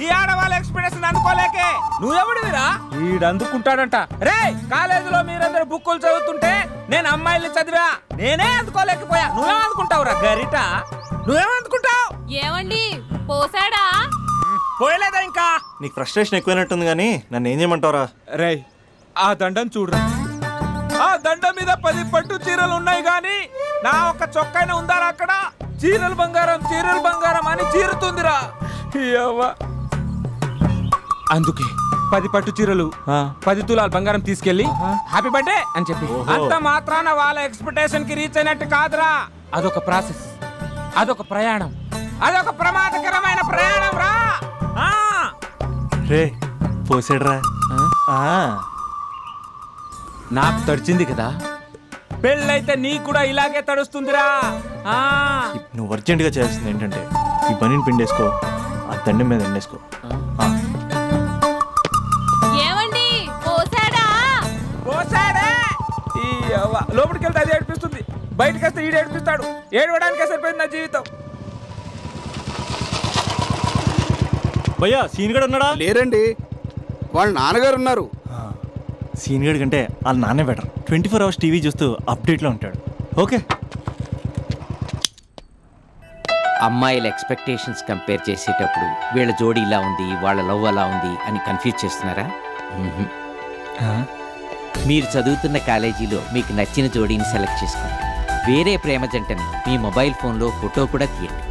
ఈ ఆడవాళ్ళ ఎక్స్పీరియన్స్ అందుకోలేకే. నువ్వెవడివిరా? వీడందుకుంటాడంట. రే కాలేజీలో మీరందరూ బుక్కులు చదువుతుంటే నేను అమ్మాయిల్ని చదివా, నేనే అందుకోలేకపోయా. నువ్వేమనుకుంటావురా గరిట? నువ్వేమనుకుంటావు? ఏమండి పోసాడా? పోయలేదా ఇంకా? నీకు ఫ్రస్ట్రేషన్ ఎక్కువైనట్టుంది కానీ నన్ను ఏం చేయమంటావురా? రే ఆ దండం చూడరా. ఆ దండం మీద 10 పట్టు చీరలు ఉన్నాయి గాని నా ఒక్క చొక్కైనా ఉందారా అక్కడ? చీరలు బంగారం అని చీరుతుందిరా. అందుకే 10 పట్టు చీరలు 10 తులాల బంగారం తీసుకెళ్లి హ్యాపీ బర్త్డే అని చెప్పి అంత మాత్రాన వాళ్ళ ఎక్స్పెక్టేషన్ కి రీచ్ అయినట్టు కాదురా. అదొక ప్రాసెస్, అదొక ప్రయాణం, అదొక ప్రమాదకరమైన ప్రయాణం రా. రే పోసాడురా. నాకు తడిచింది కదా, పెళ్ళైతే నీకు కూడా ఇలాగే తడుస్తుందిరా. నువ్వు అర్జెంటుగా చేయాల్సింది ఏంటంటే ఈ పనిని పిండేసుకో, ఆ దండం మీద ఎండేసుకో. ఏమండి పోసాడా? పోసాడే. లోపలికి వెళ్తే అది ఏడిపిస్తుంది, బయటకు వస్తే ఈడు ఏడిపిస్తాడు. ఏడవడానికే సరిపోయింది నా జీవితం. భయ్యా సీన్ గడు ఉన్నాడా? లేరండి, వాళ్ళ నాన్నగారు ఉన్నారు. సీన్ గడి కంటే వాళ్ళ నాన్నే బెటర్. 24 hours టీవీ చూస్తూ అప్డేట్లో ఉంటాడు. ఓకే. అమ్మాయిల ఎక్స్పెక్టేషన్స్ కంపేర్ చేసేటప్పుడు వీళ్ళ జోడి ఇలా ఉంది, వాళ్ళ లవ్ అలా ఉంది అని కన్ఫ్యూజ్ చేస్తున్నారా? మీరు చదువుతున్న కాలేజీలో మీకు నచ్చిన జోడీని సెలెక్ట్ చేసుకోండి. వేరే ప్రేమ జంటని మీ మొబైల్ ఫోన్లో ఫోటో కూడా తీయండి.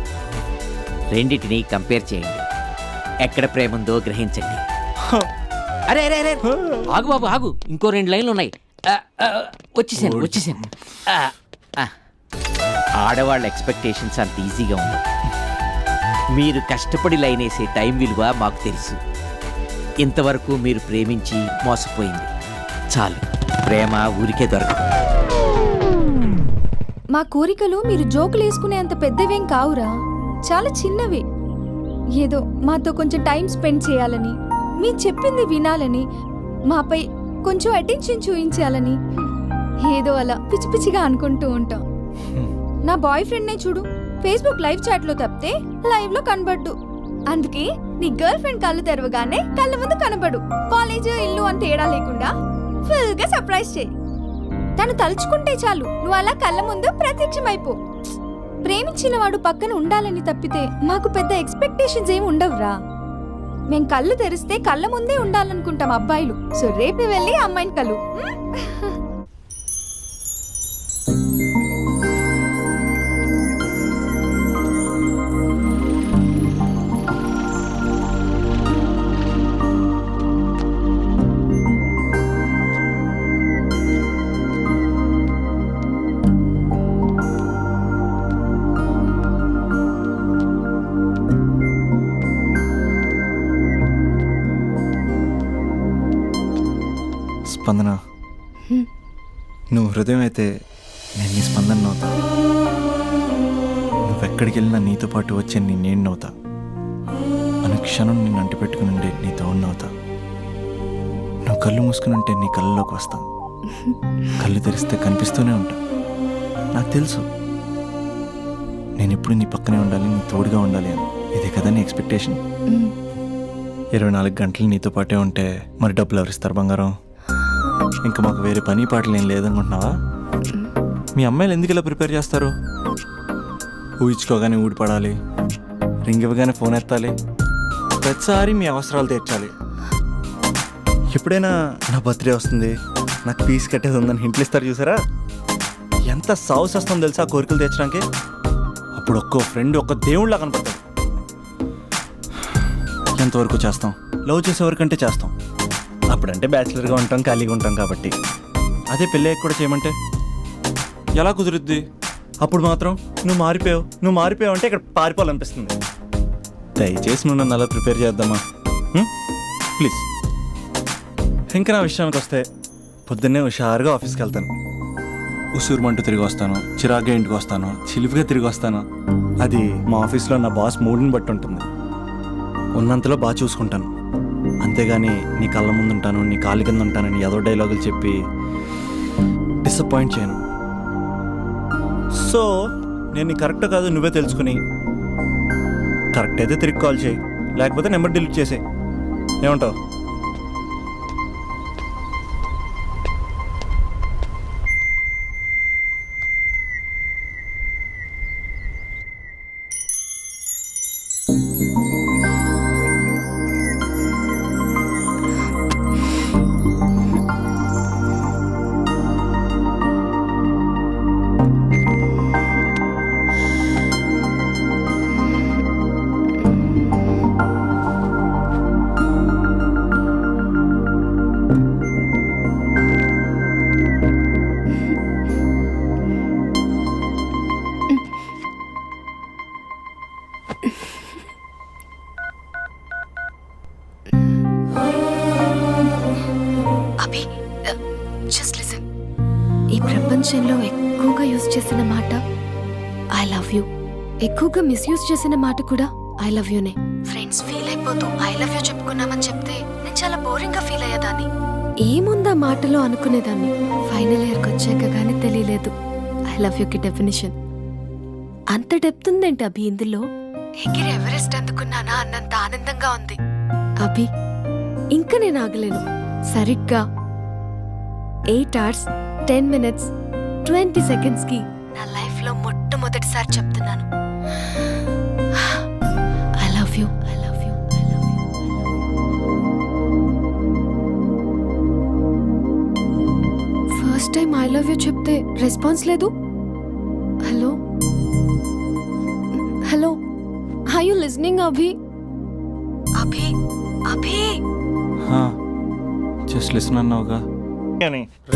రెండింటిని కంపేర్ చేయండి. ఎక్కడ ప్రేమ ఉందో గ్రహించండి. అరే అరే అరే ఆగు బాబు ఆగు, ఇంకో 2 లైన్లు ఉన్నాయి. వచ్చేసాను. ఆడవాళ్ళ ఎక్స్పెక్టేషన్స్ అంత ఈజీగా ఉండవు. మీరు కష్టపడి లైన్ వేసే టైం విలువ మాకు తెలుసు. ఇంతవరకు మీరు ప్రేమించి మోసపోయింది చాలు. ప్రేమ ఊరికే దొరకదు. మా కోరికలు మీరు జోకులు వేసుకునేంత పెద్దవేం కావురా, చాలా చిన్నవి. ఏదో మాతో కొంచెం టైం స్పెండ్ చేయాలని, మీ చెప్పింది వినాలని, మాపై కొంచెం అటెన్షన్ చూపించాలని ఏదో అలా పిచ్చి పిచ్చిగా అనుకుంటూ ఉంటాం. నా బాయ్ ఫ్రెండ్నే చూడు, ఫేస్బుక్ లైవ్ చాట్లో తప్పితే లైవ్ లో కనబడ్డు. అందుకే నీ గర్ల్ ఫ్రెండ్ కళ్ళు తెరవగానే కళ్ళ ముందు కనబడు. కాలేజ్ ఇల్లు అని తేడా లేకుండా ఫుల్ గా సర్ప్రైజ్ చేయి. తను తలుచుకుంటే చాలు నువ్వు అలా కళ్ళ ముందు ప్రత్యక్షమైపో. ప్రేమించిన వాడు పక్కన ఉండాలని తప్పితే మాకు పెద్ద ఎక్స్పెక్టేషన్స్ ఏమి ఉండవురా. మేం కళ్ళు తెరిస్తే కళ్ళ ముందే ఉండాలనుకుంటాం అబ్బాయిలు. సో రేపు వెళ్ళి అమ్మాయిని కలు. స్పందన, నువ్వు హృదయం అయితే నేను నీ స్పందన నవ్వుతా. నువ్వెక్కడికి వెళ్ళినా నీతో పాటు వచ్చే నేను నవ్వుతా. అనుక్షణం నిన్ను అంటి పెట్టుకుని ఉండే నీ తోడు నవ్వుతా. నువ్వు కళ్ళు మూసుకుని ఉంటే నీ కళ్ళలోకి వస్తా. కళ్ళు తెరిస్తే కనిపిస్తూనే ఉంటా. నాకు తెలుసు నేను ఎప్పుడు నీ పక్కనే ఉండాలి, నీ తోడుగా ఉండాలి అని. ఇదే కదా నీ ఎక్స్పెక్టేషన్? 24 గంటలు నీతో పాటే ఉంటే మరి డబ్బులు ఎవరిస్తారు బంగారం? ఇంకా మాకు వేరే పని పాటలు ఏం లేదనుకుంటున్నావా? మీ అమ్మాయిలు ఎందుకు ఇలా ప్రిపేర్ చేస్తారు? ఊహించుకోగానే ఊడిపడాలి, రింగ్ ఇవ్వగానే ఫోన్ ఎత్తాలి, ప్రతిసారి మీ అవసరాలు తీర్చాలి. ఎప్పుడైనా నా బర్త్డే వస్తుంది, నాకు ఫీజు కట్టేది ఉందని హింట్లు ఇస్తారు చూసారా? ఎంత సాహస్ వస్తుందో తెలుసా ఆ కోరికలు తెచ్చడానికి. అప్పుడు ఒక్కో ఫ్రెండ్ ఒక్క దేవుళ్ళ కనపడతాడు. ఎంతవరకు చేస్తాం? లవ్ చేసేవరకంటే చేస్తాం. అప్పుడంటే బ్యాచిలర్గా ఉంటాం, ఖాళీగా ఉంటాం కాబట్టి. అదే పెళ్ళి కూడా చేయమంటే ఎలా కుదురుద్ది? అప్పుడు మాత్రం నువ్వు మారిపోయావు అంటే ఇక్కడ పారిపోవాలనిపిస్తుంది. దయచేసి నువ్వు నన్ను అలా ప్రిపేర్ చేద్దామా ప్లీజ్. ఇంకా నా విషయానికి వస్తే పొద్దున్నే హుషారుగా ఆఫీస్కి వెళ్తాను. ఉసూరుమంటూ తిరిగి వస్తాను, చిరాగ్గా ఇంటికి వస్తాను, చిలిపిగా తిరిగి వస్తాను. అది మా ఆఫీస్లో నా బాస్ మూడ్ని బట్టి ఉంటుంది. ఉన్నంతలో బాగా చూసుకుంటాను, అంతేగాని నీ కళ్ళ ముందు ఉంటాను, నీ కాళ్ళ కింద ఉంటానని ఏదో డైలాగులు చెప్పి డిసప్పాయింట్ చేయను. సో నేను నీ కరెక్ట్ కాదు నువ్వే తెలుసుకుని కరెక్ట్ అయితే తిరిగి కాల్ చేయి, లేకపోతే నెంబర్ డిలీట్ చేసే. ఏమంటావు? అభి, జస్ట్ లిసన్. ఈ ప్రపంచంలో ఎక్కువగా యూజ్ చేసిన మాట ఐ లవ్ యూ. ఎక్కువగా మిస్యూజ్ చేసిన మాట కూడా ఐ లవ్ యూనే. ఫ్రెండ్స్ ఫీల్ అయిపోతూ ఐ లవ్ యూ చెప్పుకున్నామని చెప్తే నేను చాలా బోరింగ్ గా ఫీల్ అయ్యేదాన్ని. ఏముందా మాటలో అనుకునేదాన్ని. ఫైనల్ ఇయర్కి వచ్చాక కానీ తెలియలేదు ఐ లవ్ యూకి డెఫినేషన్. అంత డెప్త్ ఉందేంటి అభి ఇందులో? ఎగిరి ఎవరెస్ట్ అందుకున్నానా అన్నంత ఆనందంగా ఉంది అభి. ఇంకా నేను ఆగలేను. సరిగ్గా 8 hours 10 minutes 20 seconds కి నా లైఫ్ లో మొట్టమొదటిసారి చెప్తున్నాను I love you, I love you, I love you. First time I love you చెప్తే రెస్పాన్స్ లేదు. Hello hello, are you listening Abhi? Abhi Abhi just listen అన్నావుగా.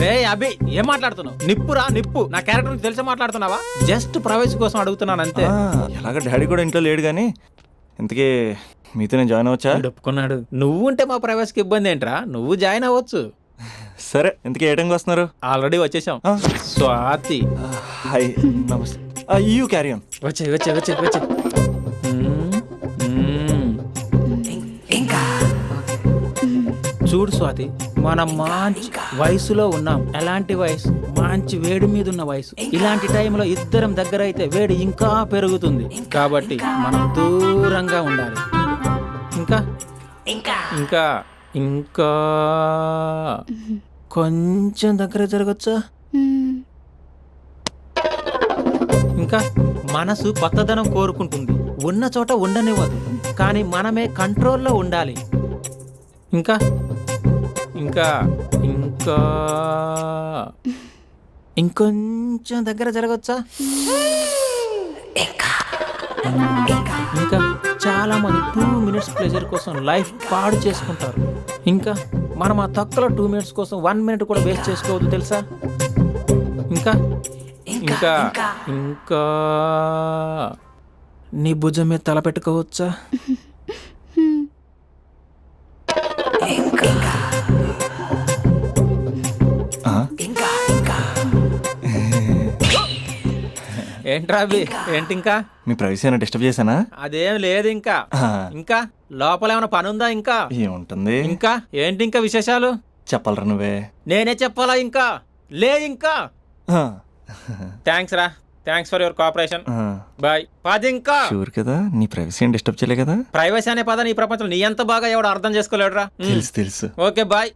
రే అభి, ఏం మాట్లాడుతున్నావు? నిప్పురా నిప్పు. నా క్యారెక్టర్ తెలిసి మాట్లాడుతున్నావా? జస్ట్ ప్రైవసీ కోసం అడుగుతున్నాను అంతే. ఎలాగ డాడీ కూడా ఇంట్లో లేడు కానీ ఇంతకీ మీతో నేను జాయిన్ అవ్వచ్చా? ఒప్పుకున్నాడు. నువ్వు ఉంటే మా ప్రైవసీకి ఇబ్బంది ఏంట్రా? నువ్వు జాయిన్ అవ్వచ్చు. సరే, ఇంతకీ ఏ టైంకి వస్తున్నారు? ఆల్రెడీ వచ్చేసాం. స్వాతి, హాయ్, నమస్తే. You carry on. వచ్చే వచ్చే వచ్చే వచ్చే. చూడు స్వాతి, మనం మంచి వయసులో ఉన్నాం. ఎలాంటి వయసు? మంచి వేడి మీద ఉన్న వయసు. ఇలాంటి టైంలో ఇద్దరం దగ్గర అయితే వేడి ఇంకా పెరుగుతుంది. కాబట్టి మనం దూరంగా ఉండాలి. ఇంకా ఇంకా ఇంకా కొంచెం దగ్గర జరగచ్చా? ఇంకా మనసు కొత్తదనం కోరుకుంటుంది. ఉన్న చోట ఉండనివ్వదు, కానీ మనమే కంట్రోల్లో ఉండాలి. ఇంకా ఇంకా ఇంకా ఇంకొంచెం దగ్గర జరగచ్చా? ఇంకా చాలా మంది 2 minutes ప్లెజర్ కోసం లైఫ్ పాడు చేసుకుంటారు. ఇంకా మనం ఆ తక్కువ 2 minutes కోసం 1 minute కూడా వేస్ట్ చేసుకోవద్దు, తెలుసా? ఇంకా ఇంకా ఇంకా నీ భుజం మీద తల పెట్టుకోవచ్చా? ఏంట్రా అవి? ఏంటి ఇంకా? మీ ప్రైవసీ ఏమైనా డిస్టర్బ్ చేశానా? అదేం లేదు. ఇంకా ఇంకా లోపల ఏమైనా పని ఉందా? ఇంకా ఏముంటుంది? ఇంకా ఏంటి ఇంకా విశేషాలు? చెప్పాలరా నువ్వే. నేనే చెప్పాలా? ఇంకా లే. ఇంకా థ్యాంక్స్ రా. Thanks for your cooperation. Bye. పది. ఇంకా షూర్ కదా? నీ ప్రైవసీ ఏం డిస్టర్బ్ చేయలే కదా? ప్రైవసీ అనే పదాన్ని ఈ ప్రపంచంలో నీ ఎంత బాగా ఎవడు అర్థం చేసుకోలేడురా. తెలుసు తెలుసు. Okay bye.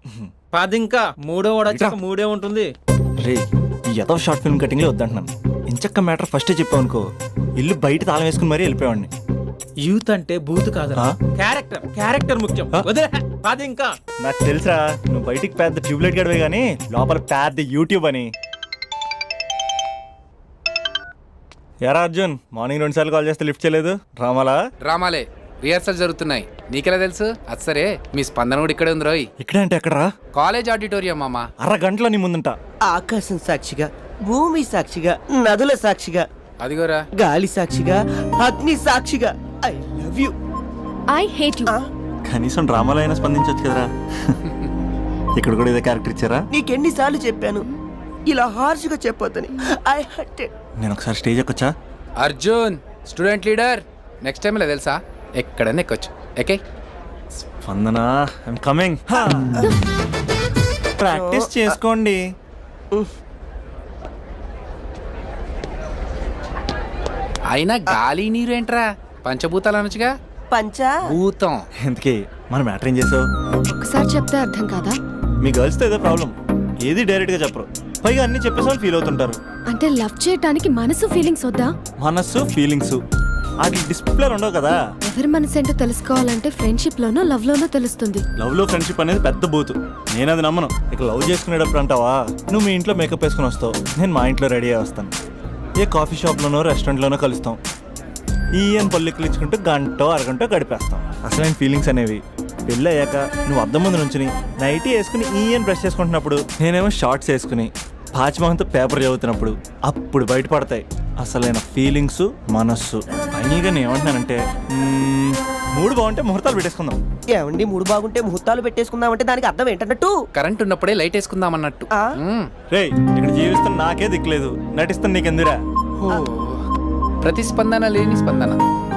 పది. ఇంకా మూడో వాడు వచ్చాక మూడే ఉంటుంది. రే, ఈ ఏదో షార్ట్ ఫిల్మ్ కటింగ్ లో వద్దంటున్నాను. ఇంచక్క మ్యాటర్ ఫస్టే చెప్పావు అనుకో, ఇల్లు బయట తాళం వేసుకుని మరీ వెళ్ళిపోయాడిని. యూత్ అంటే బూత్ కాదు, క్యారెక్టర్ ముఖ్యం. వదిలే. పది. ఇంకా నాకు తెలుసా, నువ్వు బయటికి పెద్ద ట్యూబ్లైట్ గడవే గానీ లోపల పెద్ద యూట్యూబ్ అని. యారా అర్జున్, మార్నింగ్ 2 సార్లు కాల్ చేస్తే లిఫ్ట్ చేయలేదు. డ్రామాలే రిహార్సల్ జరుగుతున్నాయి. నీకెలా తెలుసు? అచ్చరే, మీ స్పందన కూడా ఇక్కడే ఉంది రోయ్. ఇక్కడ అంటే ఎక్కడరా? కాలేజ్ ఆడిటోరియం మామ. అరగంటలో నీ ముందుంటా. ఆకాశం సాక్షిగా, భూమి సాక్షిగా, నదుల సాక్షిగా, అదిగోరా గాలి సాక్షిగా, అగ్ని సాక్షిగా, I love you. I hate you. కనీసం డ్రామాలో అయినా స్పందించవచ్చు కదరా. ఇక్కడ కూడా ఇదే క్యారెక్టర్ ఇచ్చారా? నీకెన్నిసార్లు చెప్పాను ఇలా హార్ష్గా చెప్పొద్దని. I hurted. నేను ఒకసారి స్టేజ్ ఎక్కొచ్చా? Arjun student leader. Next time ఇలా తెలుసా, ఎక్కడన్నా ఎక్కొచ్చు. Okay Spandana, I'm coming. Practice చేసుకోండి. అయినా గాలి నీరు ఏంట్రా? పంచభూతాలు అనొచ్చుగా. పంచా భూతం. ఎందుకే మన మ్యాటర్ ఏం చేసావు? ఒకసారి చెప్తే అర్థం కాదా? మీ గర్ల్స్తో ఏదో ప్రాబ్లం, ఏది డైరెక్ట్గా చెప్పరు, పైగా అన్ని చెప్పేసామని ఫీల్ అవుతుంటారు. అంటే లవ్ చేయటానికి మనసు ఫీలింగ్స్ వద్దా? మనస్సు ఫీలింగ్స్ వాటి డిస్ప్లేలు ఉండవు కదా. ఎవరి మనసు ఏంటో తెలుసుకోవాలంటే ఫ్రెండ్షిప్ లోనో లవ్ లోనో తెలుస్తుంది. లవ్ లో ఫ్రెండ్షిప్ అనేది పెద్ద బూతు, నేను అది నమ్మను. ఇక లవ్ చేసుకునేటప్పుడు అంటావా, నువ్వు మీ ఇంట్లో మేకప్ వేసుకుని వస్తావు, నేను మా ఇంట్లో రెడీ అయ్యి వస్తాను, ఏ కాఫీ షాప్లోనో రెస్టారెంట్లోనో కలుస్తాం, ఈయన పల్లెక్కులు ఇచ్చుకుంటూ గంటో అరగంటో గడిపేస్తాం. అసలైన ఫీలింగ్స్ అనేవి పెళ్ళి అయ్యాక నువ్వు అద్దం ముందు నుంచుని నైటీ వేసుకుని ఈయన బ్రష్ చేసుకుంటున్నప్పుడు, నేనేమో షార్ట్స్ వేసుకుని పాచిమహంతో పేపర్ చదువుతున్నప్పుడు అప్పుడు బయటపడతాయి అసలైన ఫీలింగ్స్, మనస్సు. పైగా నేను ఏమంటున్నానంటే మూడు బాగుంటే ముహూర్తాలు పెట్టేసుకుందాం. ఏమండి మూడు బాగుంటే ముహూర్తాలు పెట్టేసుకుందామంటే దానికి అర్థం ఏంటన్నట్టు? కరెంట్ ఉన్నప్పుడే లైట్ వేసుకుందాం అన్నట్టు. ఆ? రేయ్, ఇక్కడ జీవిస్తున్న నాకే దిక్కులేదు, నటిస్తున్న నీకెందురా? ప్రతిస్పందన లేని స్పందన.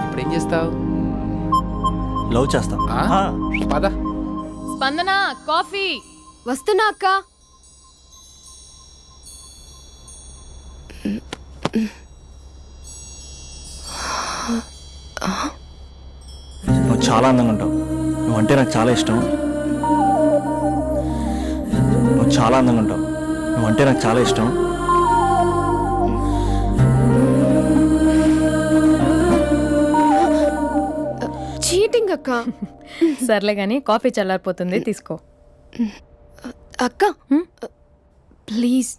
ఇప్పుడు ఏం చేస్తావు? లవ్ చేస్తాం. పద. స్పందన కాఫీ. వస్తున్నా అక్క. నువ్వు చాలా అందంగా ఉంటావు, నువ్వంటే నాకు చాలా ఇష్టం. నువ్వు చాలా అందంగా ఉంటావు, నువ్వంటే నాకు చాలా ఇష్టం. చీటింగ్ అక్క. సర్లే గాని కాఫీ చల్లారిపోతుంది, తీసుకో. అక్క ప్లీజ్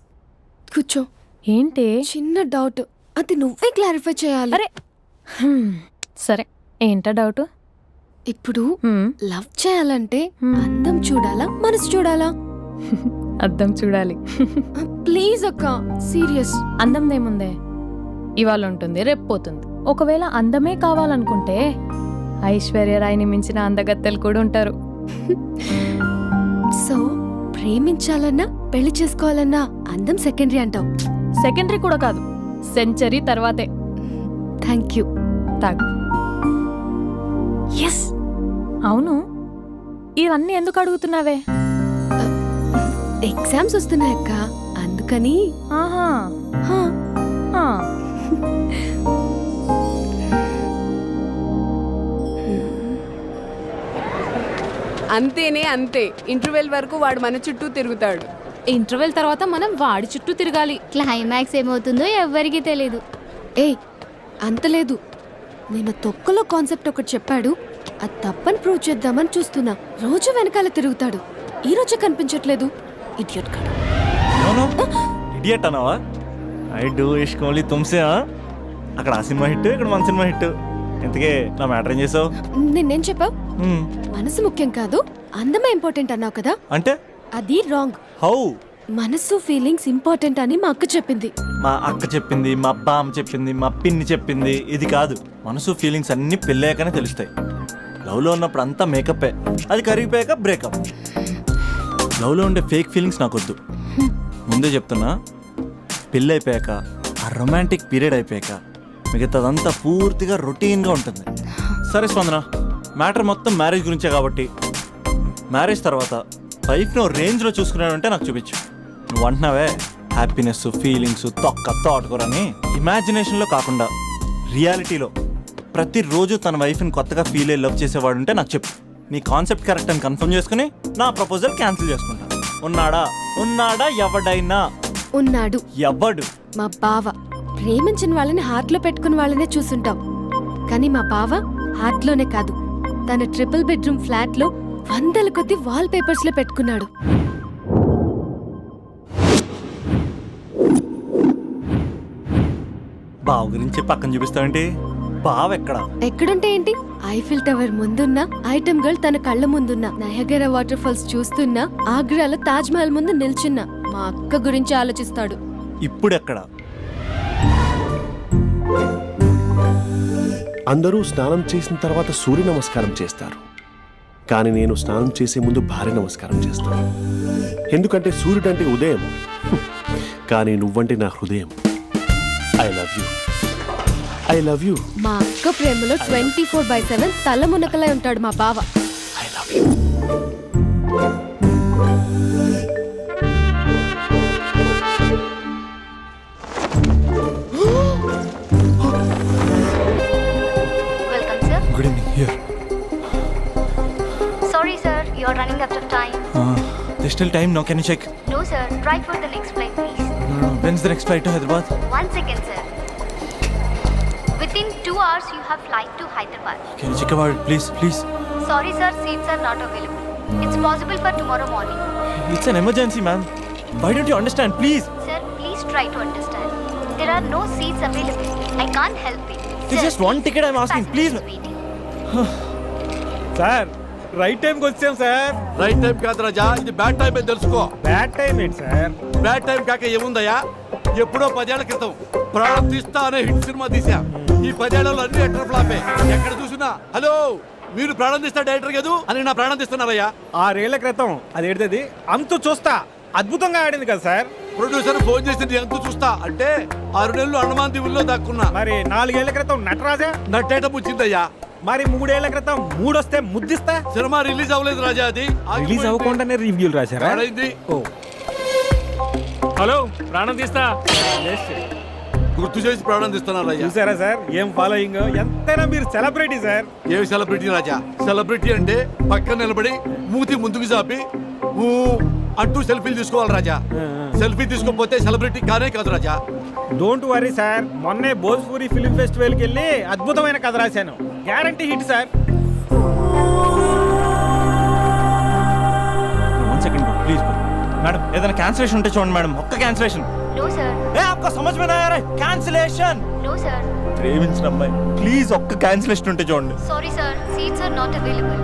కూర్చో. ఏంటి? చిన్న డౌట్, అది నువ్వే క్లారిఫై చేయాలి. అరే సరే, ఏంటా డౌట్? ఇప్పుడు లవ్ చేయాలంటే అందం చూడాలా మనసు చూడాలా? అద్దం చూడాలి. ప్లీజ్ అక్క, సీరియస్. అందం ఇవాళ ఉంటుంది, రేపు పోతుంది. ఒకవేళ అందమే కావాలనుకుంటే ఐశ్వర్యరాయ్ని మించిన అందగత్తెలు కూడా ఉంటారు. సో ప్రేమించాలన్నా పెళ్లి చేసుకోవాలన్నా అందం సెకండరీ అంటావు? సెకండరీ కూడా కాదు, సెంచరీ తర్వాతే. Thank you. తాగు. ఎస్. అవును, ఇవన్నీ ఎందుకు అడుగుతున్నావే? ఎగ్జామ్స్ వస్తున్నాయి అక్క, అందుకని. ఆహా. హా. ఆ. అంతేనే అంతే. ఇంటర్వెల్ వరకు వాడు మన చుట్టూ తిరుగుతాడు. ఇంటర్వెల్ తర్వాత మనం వాడి చుట్టూ తిరగాలి. క్లైమాక్స్ ఏమవుతుందో ఎవ్వరికీ తెలీదు. ఏయ్ అంత లేదు, నేను తొక్కలో కాన్సెప్ట్ ఒకటి చెప్పాడు, అది తప్పని ప్రూవ్ చేద్దామని చూస్తున్నా. రోజు వెనకాల తిరుగుతాడు, ఈ రోజే కనిపించట్లేదు. ఇడియట్ కాడు. ఇడియట్ అన్నావా? ఐ డూ ఇష్క్ ఓన్లీ తుమ్సే. అక్కడ ఆ సినిమా హిట్, ఇక్కడ మన సినిమా హిట్. ఇంతకే నా మ్యాటర్ ఏం చేసావు? నిన్నేం చెప్పావు? మనసు ముఖ్యం కాదు, అందమే ఇంపార్టెంట్ అన్నావు కదా. అంటే అది రాంగ్. హౌ? మనసు ఫీలింగ్స్ ఇంపార్టెంట్ అని మా అక్క చెప్పింది. మా అక్క చెప్పింది, మా బామ్మ చెప్పింది, మా పిన్ని చెప్పింది. ఇది కాదు, మనసు ఫీలింగ్స్ అన్ని పెళ్ళాకనే తెలుస్తాయి. లవ్లో ఉన్నప్పుడు అంతా మేకప్పే, అది కరిగిపోయాక బ్రేకప్. లవ్లో ఉండే ఫేక్ ఫీలింగ్స్ నాకొద్దు. ముందే చెప్తున్నా, పెళ్ళి అయిపోయాక ఆ రొమాంటిక్ పీరియడ్ అయిపోయాక మిగతాదంతా పూర్తిగా రొటీన్గా ఉంటుంది. సరే స్పందన, మ్యాటర్ మొత్తం మ్యారేజ్ గురించే కాబట్టి మ్యారేజ్ తర్వాత లైఫ్ను రేంజ్లో చూసుకున్నాడంటే నాకు చూపించు. నువ్వు అంటున్నావే హ్యాపీనెస్, ఫీలింగ్స్, తోటకూరని ఇమాజినేషన్లో కాకుండా రియాలిటీలో ప్రతిరోజు తన వైఫ్ని కొత్తగా ఫీల్ అయ్యి లవ్ చేసేవాడు ఉంటే నాకు చెప్పు. నీ కాన్సెప్ట్ కరెక్ట్ అని కన్ఫర్మ్ చేసుకుని నా ప్రపోజల్ క్యాన్సిల్ చేసుకుంటా. ఉన్నాడా ఎవడైనా? ఉన్నాడు. ఎవడు? మా బావ. ప్రేమించిన వాళ్ళని హార్ట్లో పెట్టుకున్న వాళ్ళనే చూసుంటాం, కానీ మా బావ హార్ట్లోనే కాదు, తన ట్రిపుల్ బెడ్రూమ్ ఫ్లాట్లో 100 కొద్ది వాల్ పేపర్స్ లో పెట్టుకున్నాడు. బావ గురించి పక్కన చూపిస్తావేంటి? బావ ఎక్కడుంటే ఏంటి? ఐఫిల్ టవర్ ముందున్న ఐటమ్ గర్ల్ తన కళ్ళ ముందున్న నయగరా వాటర్ ఫాల్స్ చూస్తున్నా, ఆగ్రాలో తాజ్ మహల్ ముందు నిల్చున్నా మా అక్క గురించి ఆలోచిస్తాడు. ఇప్పుడెక్కడ? అందరూ స్నానం చేసిన తర్వాత సూర్య నమస్కారం చేస్తారు, కానీ నేను స్నానం చేసే ముందు భార్య నమస్కారం చేస్తాను. ఎందుకంటే సూర్యుడు అంటే ఉదయం, కానీ నువ్వంటే నా హృదయం. I love you, I love you. మా అక్క ప్రేమలో 24/7 తల మునకలై ఉంటాడు మా బావ. I love you. Welcome sir. Good evening. Here Sorry sir, you are running out of time. There's still time, no? Can you check? No sir, try for the next flight please. When's the next flight to Hyderabad? 1 second sir. Within 2 hours you have flight to Hyderabad. Can you check about it, please? Please. Sorry sir, seats are not available. It's possible for tomorrow morning. It's an emergency, ma'am. Why don't you understand, please? Sir, please try to understand. There are no seats available. I can't help it. It's just one ticket I'm asking, please. Sir right టైంకి వచ్చాం sir. Right time కాదు రాజా, ఇది bad time అని తెలుసుకో. Bad time ఏంటి sir? Bad time కాక ఏముందయ్యా? ఎప్పుడో 10 ఏళ్ల క్రితం ప్రాణం తీస్తా అనే హిట్ సినిమా తీసా. ఈ 10 ఏళ్లలో అన్ని ఎటర్ ఫ్లాపే. ఎక్కడ చూసినా హలో మీరు ప్రాణం తీస్తా డైరెక్టర్ కాదు అని నా ప్రాణం తీస్తున్నారయ్యా. 6 ఏళ్ల క్రితం అది ఏడిది అంతు చూస్తా అద్భుతంగా ఆడింది కదా సార్. ప్రొడ్యూసర్ ఫోన్ చేసి ఎంత చూస్తా అంటే 6 నెలలు అండమాన్ దీవుల్లో దాక్కున్నా. మరి 4 ఏళ్ల క్రితం నటరాజా నట్టేట పుచ్చిందయ్యా. మరి 3 ఏళ్ల క్రితం 3 వస్తే ముద్దిస్తా. సినిమా రిలీజ్ అవ్వలేదు రాజా, అది రిలీజ్ అవ్వకుండానే రివ్యూలు రాశారా? పాడైంది. ఓ హలో ప్రాణం తీస్తా గుర్తు చేసి ప్రాణం తీస్తున్నారు అయ్యా. చూసారా సార్ ఏం ఫాలోయింగ్? ఎంతైనా మీరు సెలబ్రిటీ సార్. ఏ సెలబ్రిటీ రాజా? సెలబ్రిటీ అంటే పక్కన నిలబడి మూతి ముందుకు చాపి ఊ అంటూ సెల్ఫీలు తీసుకోవాలి రాజా. సెల్ఫీ తీసుకోకపోతే సెలబ్రిటీ కానే కాదు రాజా. డోంట్ వరీ సార్, మొన్నే భోజ్పూరి ఫిల్మ్ ఫెస్టివల్కి వెళ్ళి అద్భుతమైన కథ రాశాను. Guarantee hit sir. One second, please. Madam ఏదైనా క్యాన్సిలేషన్ ఉంటే చూడండి మేడం. ఒక్క క్యాన్సిలేషన్. No sir. ఏ आपको समझ में नहीं आ रहा है? कैंसिलेशन. No sir. ప్రేమించిన అమ్మాయి ప్లీజ్ ఒక్క క్యాన్సిలేషన్ ఉంటే చూడండి. Sorry sir, seats are not available.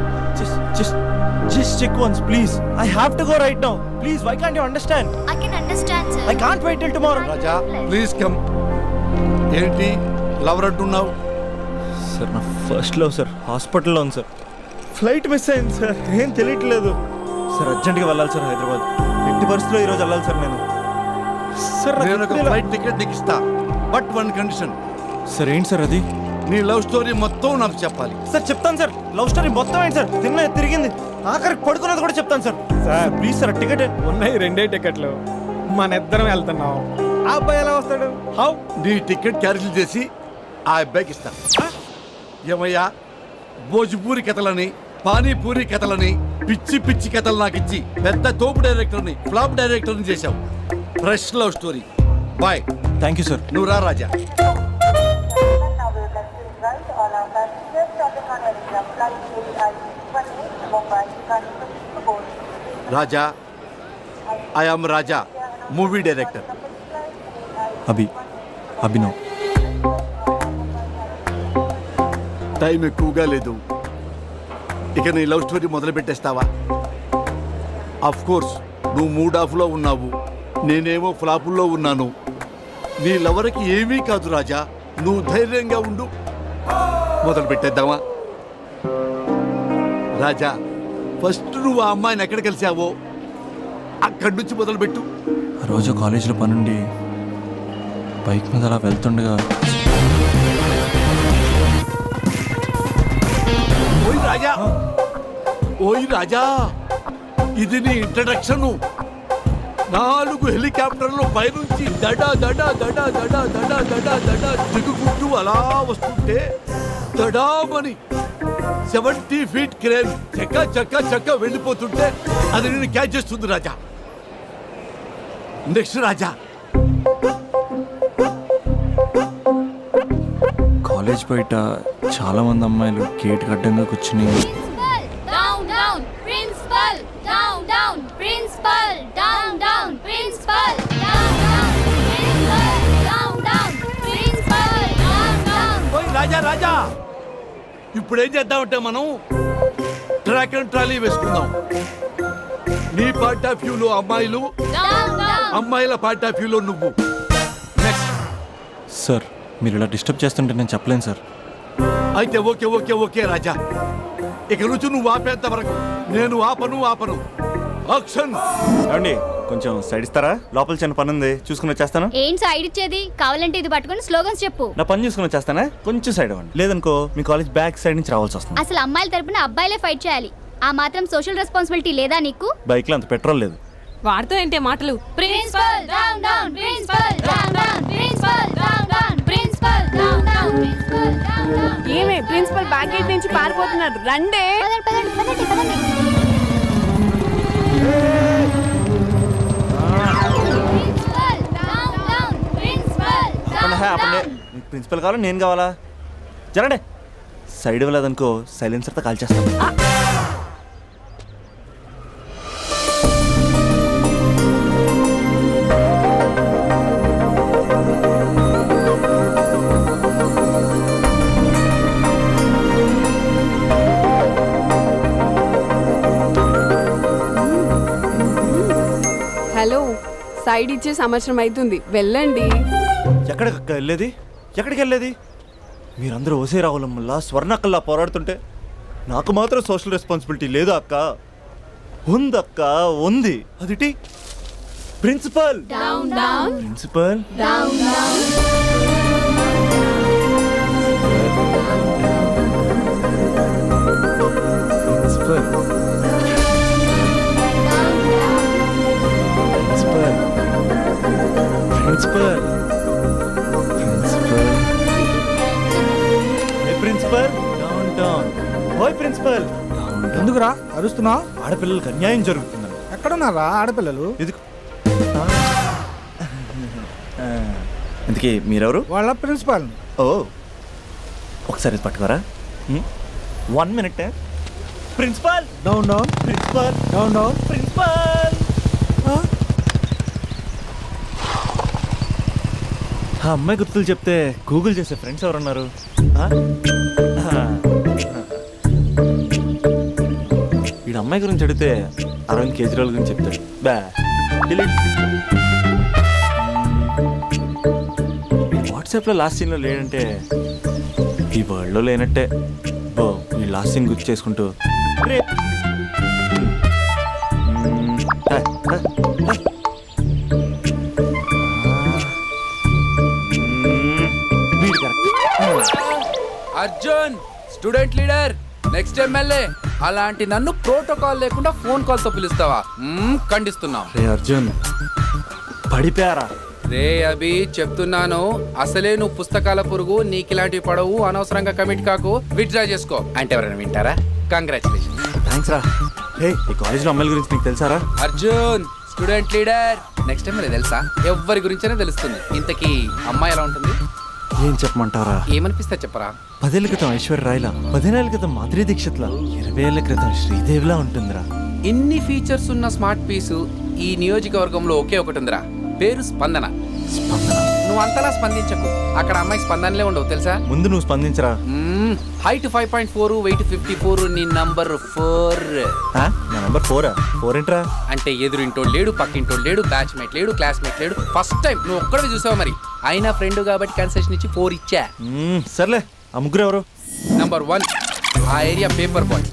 Just check once, please. I have to go right now. Please, why can't you understand? I can understand sir. I can't wait till tomorrow. Raja please come. ఏంటి lover అంటున్నావు? Sir నా first love sir హాస్పిటల్లో ఉంది sir. Flight miss అయింది sir, ఏం తెలియట్లేదు sir. అర్జెంట్గా వెళ్ళాలి సార్ హైదరాబాద్. ఎట్టి పరిస్థితిలో ఈరోజు వెళ్ళాలి సార్ నేను. సార్ నేను ఒక ఫ్లైట్ టికెట్ నీకు ఇస్తా, బట్ 1 కండిషన్. సార్ ఏంటి సార్ అది? నీ లవ్ స్టోరీ మొత్తం నాకు చెప్పాలి. సార్ చెప్తాను సార్. లవ్ స్టోరీ మొత్తం ఏంటి సార్? తిరిగింది ఆఖరికి పడుకున్నది కూడా చెప్తాను sir. Sir please sir ticket. ఉన్నాయి 2 టికెట్లు, మన ఇద్దరం వెళ్తున్నాం. ఆ అబ్బాయి ఎలా వస్తాడు? హౌ? నీ టికెట్ క్యాన్సిల్ చేసి ఆ అబ్బాయికి ఇస్తా. ఏమయ్యా భోజ్పూరి కథలని పానీపూరి కథలని పిచ్చి పిచ్చి కథలు నాకు ఇచ్చి పెద్ద తోపు డైరెక్టర్ని ఫ్లాప్ డైరెక్టర్ని చేశావు. Fresh love story. Boy. Thank you sir. నువ్వు రా Raja. Raja I am Raja, movie director. Abhinav. Time ఎక్కువగా లేదు, ఇక నీ లవ్ స్టోరీ మొదలు పెట్టేస్తావా? అఫ్ కోర్స్ నువ్వు మూడ్ ఆఫ్లో ఉన్నావు, నేనేమో ఫ్లాపుల్లో ఉన్నాను. నీ లవర్కి ఏమీ కాదు రాజా, నువ్వు ధైర్యంగా ఉండు. మొదలు పెట్టేద్దామా? రాజా ఫస్ట్ నువ్వు ఆ అమ్మాయిని ఎక్కడ కలిసావో అక్కడి నుంచి మొదలుపెట్టు. ఆ రోజు కాలేజీలో పనుండి బైక్ మీద అలా వెళ్తుండగా ఓయ్ రాజా ఇది నీ ఇంట్రడక్షన్. 4 హెలికాప్టర్లు పైనుంచి దడా దడా దడా దడా దడా దడా దడా దిగుకుంటూ అలా వస్తుంటే దడామని 70 ఫీట్ క్రేన్ చక్క చక్క చక్క వెళ్ళిపోతుంటే అది నేను క్యాచ్ చేస్తుంది రాజా. నెక్స్ట్ రాజా. కాలేజ్ బయట చాలా మంది అమ్మాయిలు గేట్ అడ్డంగా కూర్చుని Down, down, principal. Down, down, principal. Down, down, principal. Down, down, principal. Down, down, principal. Down, down. ఓయ్ రాజా రాజా ఇప్పుడు ఏం చేద్దామంటే మనం ట్రాక్ అండ్ ట్రాలీ వేసుకుందాం. నీ పార్ట్ ఆఫ్ వ్యూలో అమ్మాయిలు, Down, down. అమ్మాయిల పార్ట్ ఆఫ్ వ్యూలో నువ్వు. నెక్స్ట్. సార్ మీరు ఇలా డిస్టర్బ్ చేస్తుంటే నేను చెప్పలేను సార్. అయితే ఓకే ఓకే ఓకే రాజా, ఇక నుంచి నువ్వు ఆపేంత వరకు నేను ఆపను. యాక్షన్. ఏమండి కొంచెం సైడ్ ఇస్తారా? లోపల చిన్న పని ఉంది, చూసుకుని వచ్చేస్తాను. ఏం సైడ్ ఇచ్చేది? కావాలంటే ఇది పట్టుకొని స్లోగన్స్ చెప్పు. నా పని చూసుకుని వచ్చేస్తానా? కొంచెం సైడ్ అవ్వండి, లేదనుకో మీ కాలేజ్ బ్యాక్ సైడ్ నుంచి రావాల్సి వస్తుంది. అసలు అమ్మాయిల తరపున అబ్బాయిలే ఫైట్ చేయాలి. ఆ మాత్రం సోషల్ రెస్పాన్సిబిలిటీ లేదా నీకు? బైక్ లో అంత పెట్రోల్ లేదు. వాడుతూ ఏంటే మాటలు? Principal down down, principal down down, principal down down, principal down down, ఏమే ప్రిన్సిపల్ బ్యాక్ గేట్ నుంచి పారిపోతున్నాడు, రండే. ప్రిన్సిపల్ కావాలా నేను కావాలా? జరండి. సైడ్ ఇవ్వలేదనుకో సైలెన్సర్తో కాల్ చేస్తాను. హలో, సైడ్ ఇచ్చే సంవత్సరం అవుతుంది, వెళ్ళండి. ఎక్కడికి వెళ్ళేది? ఎక్కడికి వెళ్ళేది? మీరందరూ ఓసే రావులమ్మల్లా స్వర్ణక్కల్లా పోరాడుతుంటే నాకు మాత్రం సోషల్ రెస్పాన్సిబిలిటీ లేదా అక్క? ఉందక్క, ఉంది. అదిటి principal principal principal principal down down. ఓయ్ ప్రిన్సిపల్, ఎందుకురా అరుస్తున్నావు? ఆడపిల్లలకు అన్యాయం జరుగుతుందని. ఎక్కడున్నారా ఆడపిల్లలు? ఎందుకు? ఇందుకే మీరెవరు? వాళ్ళ ప్రిన్సిపాల్. ఓ, ఒకసారి ఇది పట్టుకోరా. 1 minute. Principal down down. Principal down down. Principal. ఆ అమ్మాయి గుర్తులు చెప్తే గూగుల్ చేసే ఫ్రెండ్స్ ఎవరున్నారు? వీడు అమ్మాయి గురించి అడిగితే అరవింద్ కేజ్రీవాల్ గురించి చెప్తాడు. బా డిలీట్. వాట్సాప్లో లాస్ట్ సీన్లో లేడంటే ఈ వరల్డ్లో లేనట్టే. ఓ, ఈ లాస్ట్ సీన్ గుర్తు చేసుకుంటూ Arjun student leader, next MLA. అలాంటి నన్ను ప్రోటోకాల్ లేకుండా ఫోన్ కాల్ తో పిలుస్తావా? ఖండిస్తున్నావు. రే అర్జున్, పడిపోయారా? రే అభి, చెప్తున్నాను, అసలే నువ్వు పుస్తకాల పురుగు, నీకిలాంటివి పడవు, అనవసరంగా కమిట్ కాకు, విత్డ్రా చేసుకో. అంటే ఎవరైనా వింటారా? కంగ్రాచులేషన్. థ్యాంక్స్ రా. హే, ఈ కాలేజ్లో అమ్మాయిల గురించి నీకు తెలుసారా? Arjun student leader, next MLA తెలుసా? ఎవరి గురించైనా తెలుస్తుంది. ఇంతకీ అమ్మాయి ఎలా ఉంటుంది? ఏం చెప్పమంటారా? ఏమనిపిస్తా చెప్పరా. 10 ఏళ్ల క్రితం ఐశ్వర్య రాయ్లా, 15 ఏళ్ల క్రితం మాధురి దీక్షిత్లా, 20 ఏళ్ల క్రితం శ్రీదేవిలా ఉంటుందిరా. ఇన్ని ఫీచర్స్ ఉన్న స్మార్ట్ పీసు ఈ నియోజకవర్గంలో ఒకే ఒకటి ఉందిరా, పేరు స్పందన. నువ్వు అంతలా స్పందించకు, అక్కడ అమ్మాయి స్పందనలే ఉండవు తెలుసా. ముందు నువ్వు స్పందించరా. హైట్ 5.4, వెయిట్ 54, నీ నంబర్ 4. నా నంబర్ 4. 4 ఏంట్రా? అంటే ఎదురింటోడు లేడు, పక్కింటోడు లేడు, బ్యాచ్మేట్ లేడు, క్లాస్మేట్ లేడు. ఫస్ట్ టైం నువ్వు ఒక్కడే చూసావు, మరి అయినా ఫ్రెండ్ కాబట్టి కన్సెషన్ ఇచ్చి 4 ఇచ్చా. సర్లే, ఆ ముగ్గురు ఎవరు? నంబర్ 1 ఆ ఏరియా పేపర్ బాయ్.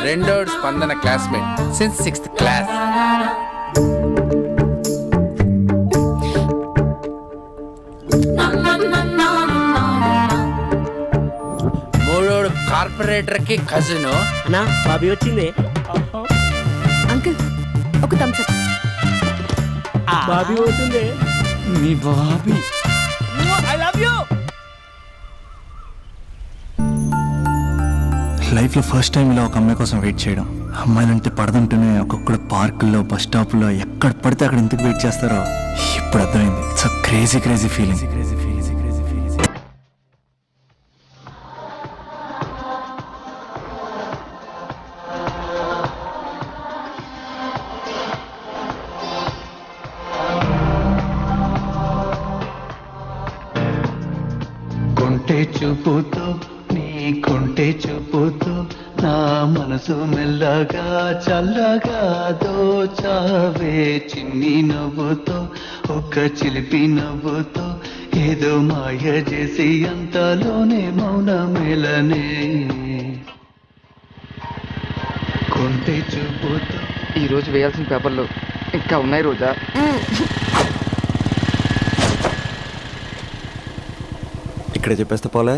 రెండోడ్ Spandana classmate since 6th class. మూడోడు కార్పొరేటర్ కి కజిన్. నా బాబీ వచ్చింది. అంకుల్, ఒక థమ్స్ అప్. బాబీ వచ్చింది. మీ బాబీ. I love you. లైఫ్లో ఫస్ట్ టైం ఇలా ఒక అమ్మాయి కోసం వెయిట్ చేయడం. అమ్మాయిలంటే పడదంటూనే ఒక్కొక్కడు పార్కుల్లో, బస్ స్టాప్లో ఎక్కడ పడితే అక్కడ ఎందుకు వెయిట్ చేస్తారో ఇప్పుడు అర్థమైంది. It's crazy crazy feeling. కొంటే చూపుతో నీ కొంటే చూపుతో నా మనసు మెల్లగా చల్లగా దోచావే చిన్ని నవ్వుతో ఒక్క చిలిపి నవ్వుతో ఏదో మాయ చేసి అంతలోనే మౌన మేలనే కొంటే చూపుతో. ఈ రోజు వేయాల్సిన పేపర్లు ఇంకా ఉన్నాయి రోజా. ఇక్కడే చెప్పేస్తే పోలే.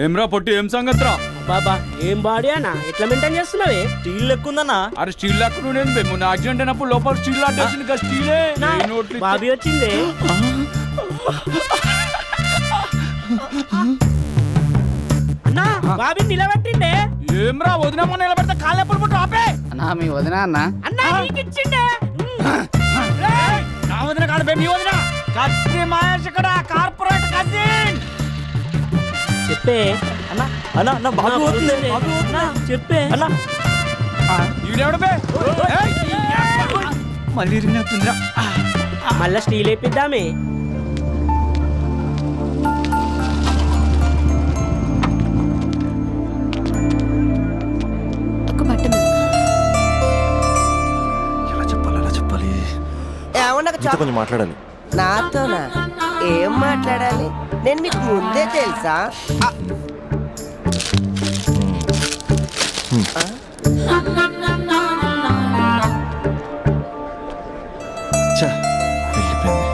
ఏమ్రా పొట్టి ఏం సంగతిరా? బాబా ఏం బాడీ అన్న ఎట్లా మెయింటైన్ చేస్తున్నావే? స్టీల్ లెక్కుందన్నా. అరే స్టీల్ లాక్ నేను మొన్న యాక్సిడెంట్ అయినప్పుడు లోపల స్టీల్ లాట్టేసింది కదా స్టీలే. బాబీ వచ్చింది. అన్నా బాబీ నిలబెట్టిండే. ఏమ్రా వదినమ్మ నిలబెడితే కాళ్ళు ఎప్పుడు పుట్టు ఆపే. అన్నా మీ వదిన అన్న. అన్నా నీకు ఇచ్చిండే. నా వదిన కాదు బే, మీ వదిన. కత్తి మహేష్ ఇక్కడ కార్పొరేట్ కజిన్. చెప్పే అన్నా అన్నా అన్న బాబు వస్తుంది. అన్నా చెప్పే అన్నా ఈడెవడు బే? ఏయ్! మళ్ళీ ఇరిగినట్టుందిరా. మళ్ళా స్టీల్ వేపిద్దామే. ఒక బట్ట ఎలా చెప్పాలి ఏమన్నా నీతో కొంచెం మాట్లాడాలి. నాతోనా? ఏం మాట్లాడాలి? నేను మీకు ముందే తెలుసా? ఛ, వెళ్ళిపోయింది.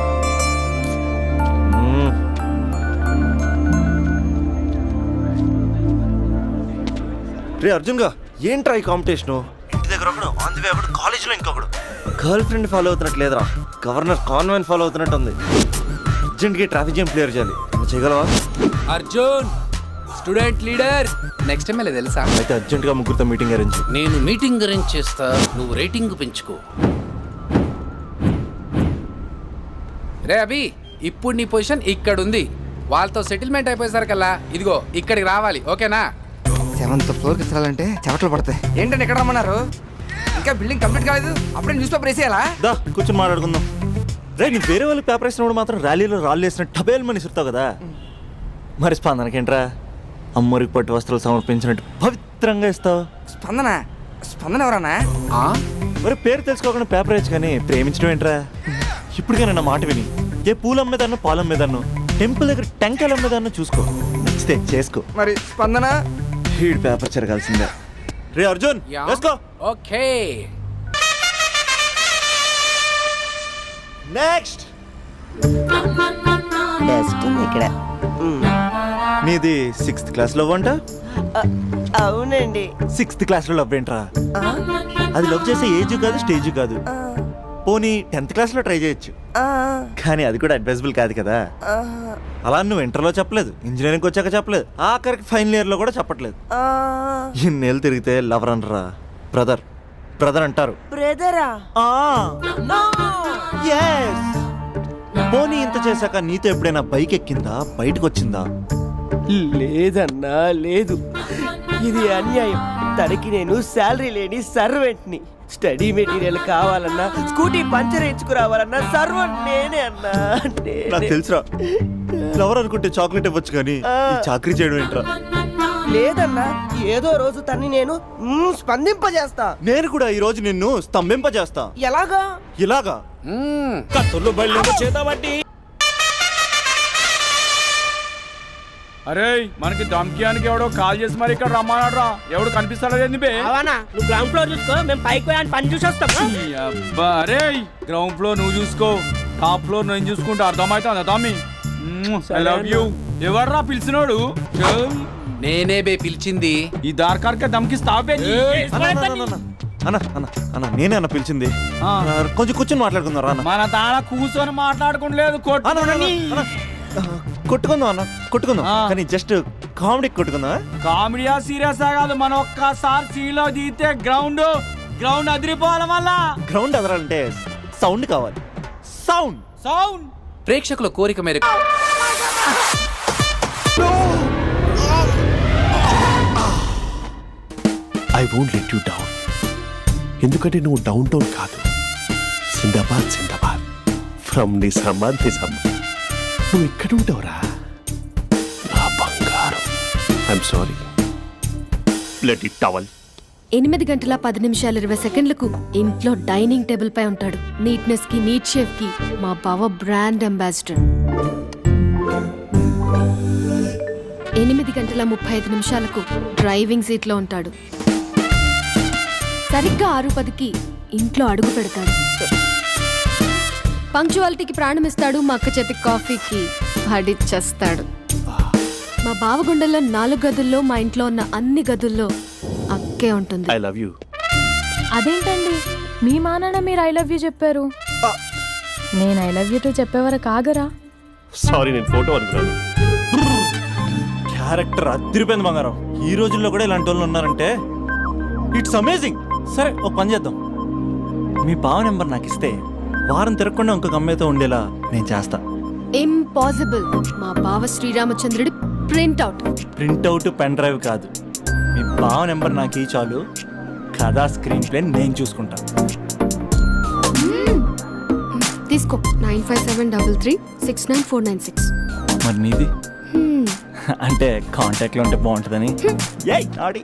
రే అర్జున్ గా ఏంట్రా ఈ కాంపిటీషను? ఇంటి దగ్గర ఒకడు, ఆన్ ది వే ఒకడు, కాలేజీలో ఇంకొకడు. గర్ల్ ఫ్రెండ్ ఫాలో అవుతున్నట్టు లేదురా, గవర్నర్ కాన్వెంట్ ఫాలో అవుతున్నట్టు ఉంది. అర్జెంట్గా ట్రాఫిక్ జామ్ క్లియర్ చేయాలి. నువ్వు చేయగలవా? Arjun student leader. Next time తెలుసా? అయితే అర్జెంట్గా ముగ్గురితో మీటింగ్ అరేంజ్. నేను మీటింగ్ అరేంజ్ చేస్తా, నువ్వు రేటింగ్ పెంచుకో. రే అభి, ఇప్పుడు నీ పొజిషన్ ఇక్కడ ఉంది. వాళ్ళతో సెటిల్మెంట్ అయిపోయేసరికల్లా ఇదిగో ఇక్కడికి రావాలి, ఓకేనా? 7th ఫ్లోర్కి వెళ్ళాలంటే చెమటలు పడతాయి. ఏంటంటే ఎక్కడ రమ్మన్నారు? ఇంకా బిల్డింగ్ కంప్లీట్ కాలేదు, అప్పుడే న్యూస్ పేపర్ వేసేయాలా? దా కూర్చొని మాట్లాడుకుందాం. రే నీ వేరే వాళ్ళు పేపర్ వేసినప్పుడు మాత్రం ర్యాలీలో రాళ్ళు వేసిన టబేల్ మని ఇస్తావు కదా, మరి స్పందనకేంట్రా అమ్మరికి పట్టు వస్త్రాలు సమర్పించినట్టు పవిత్రంగా ఇస్తావు? స్పందన స్పందన ఎవరన్నా? మరి పేరు తెలుసుకోకుండా పేపర్ వేయచ్చు కానీ ప్రేమించడం ఏంట్రా? ఇప్పటికైనా నా మాట విని ఏ పూలు అమ్మేదాన్నో పాలు అమ్మేదాన్నో టెంపుల్ దగ్గర టెంకాయలు అమ్మేదాన్నో చూసుకో, నచ్చితే చేసుకో. మరి స్పందన హీడ్ పేపర్ చెరగాల్సిందే. రే అర్జున్ వేసుకో. ఓకే నెక్స్ట్ డస్ట్ ఇక్కడ. నీది 6th క్లాస్ లవ్ అంట? అవునండి. 6th క్లాస్ లో లవ్ ఏంట్రా? అది లవ్ చేసే ఏజ్ కాదు, స్టేజ్ కాదు. పోనీ 10th క్లాస్ లో ట్రై చేయొచ్చు, కానీ అది కూడా అడ్వైజబుల్ కాదు కదా. అలా నువ్వు ఇంటర్లో చెప్పలేదు, ఇంజనీరింగ్ వచ్చాక చెప్పలేదు, ఆఖరికి ఫైనల్ ఇయర్ లో కూడా చెప్పట్లేదు. ఇన్నేళ్ళు తిరిగితే లవర్ అనరా, బ్రదర్ బ్రదర్ అంటారు. బ్రదరా? పోనీ ఇంత చేశాక నీతో ఎప్పుడైనా బైక్ ఎక్కిందా, బయటకు వచ్చిందా? లేదన్నా లేదు. ఇది అన్యాయం. తనకి నేను శాలరీ లేని సర్వెంట్ని. స్టడీ మెటీరియల్ కావాలన్నా, స్కూటీ పంచర్ వేయించుకురావాలన్నా సర్వెంట్ నేనే అన్నా. నాకు తెలుసురా, లవర్ అనుకుంటే చాక్లెట్ ఇవ్వచ్చు కానీ ఈ చాకరీ చేయడం ఏంట్రా? లేదన్నా, ఏదో రోజు తన్ని నేను స్పందింపజేస్తా. నేను కూడా ఈ రోజు నిన్ను స్తంభింపజేస్తా. ఎలాగా? ఇలాగా కత్తులు బయలు చేతబట్టి. అరే మనకి దమ్కియానికి ఎవడో కాల్ చేసి మరి ఇక్కడ రమ్మన్నాడు. ఎవడు కనిపిస్తాడో ఏంది బే? అవనా, నువ్వు గ్రౌండ్ ఫ్లోర్ చూసుకో, మేము పైకి పోయి పని చూసి వస్తాం. అబ్బా అరే, గ్రౌండ్ ఫ్లోర్ నువ్వు చూసుకో, టాప్ ఫ్లోర్ నేను చూసుకుంటా. అర్థమవుతుందా తమ్మి? I love you. ఎవర్రా పిలిచినోడు? నేనే బే పిలిచింది. ఈ దార్కార్కే దమ్కిస్తావే? అన్న అన్న అన్న నేనే అన్న పిలిచింది. కొంచెం కూర్చొని మాట్లాడుకుందాం రా. మన తాళ కూర్చొని మాట్లాడుకోలేదు, కొట్టుకుందాం అన్న, కొట్టుకుందాం కానీ జస్ట్ కామెడీ కొట్టుకుందాం. కామెడీయా సీరియస్ కాదు, మనం ఒక్కసారి సీలో దిగితే గ్రౌండ్ గ్రౌండ్ అదిరిపోవాలి. మళ్ళా గ్రౌండ్ అదరాలంటే సౌండ్ కావాలి. సౌండ్ సౌండ్ ప్రేక్షకుల కోరిక మేరకు I won't let you down. ఎందుకంటే నువ్వు డౌన్ టౌన్ కాదు, జిందాబాద్ జిందాబాద్ ఫ్రమ్ నిజామాబాద్ నిజామాబాద్. నువ్వు ఇక్కడ ఉంటావురా నా బంగారం. I'm sorry, bloody towel. 8 గంటల 10 నిమిషాలు 20 సెకండ్లకు ఇంట్లో డైనింగ్ టేబుల్ పై ఉంటాడు. నీట్నెస్ కి, నీట్ షేఫ్ కి మా బావ బ్రాండ్ అంబాసిడర్. 8 గంటల 35 నిమిషాలకు డ్రైవింగ్ సీట్ లో ఉంటాడు. సరిగ్గా 6:10కి ఇంట్లో అడుగు పెడతాడు. పంక్చువాలిటీకి ప్రాణమిస్తాడు. మా అక్క చేతి కాఫీకి పడిచ్చేస్తాడు. మా బావ గుండెల్లో 4 గదుల్లో, మా ఇంట్లో ఉన్న అన్ని గదుల్లో అక్కే ఉంటుంది. I love you. అదేంటండి మీ మానాన్న మీరు ఐ లవ్ యూ చెప్పారు, నేను ఐ లవ్ యూ టు చెప్పేవరకు ఆగరా? సారీ, నేను ఫోటో అనుకున్నాను. క్యారెక్టర్ అదిరిపోయింది బంగారం. ఈ రోజుల్లో కూడా ఇలాంటి వాళ్ళు ఉన్నారంటే ఇట్స్ అమేజింగ్. సరే ఒక పని చేద్దాం, మీ బావ నెంబర్ నాకు ఇస్తే వారం తిరగకుండా ఇంకొక అమ్మాయితో ఉండేలా నేను చేస్తా. ఇంపాసిబుల్. మా బావ శ్రీరామచంద్రుడి ప్రింట్అవుట్. ప్రింట్అవుట్ పెన్ డ్రైవ్ కాదు, మీ బావ నెంబర్ నాకు ఈ చాలు. కథా స్క్రీన్ ప్లే నేను చూసుకుంటా. తీసుకో. 9573369496. మరి నీది అంటే కాంటాక్ట్లో ఉంటే బాగుంటుందని. ఏయ్ ఆడి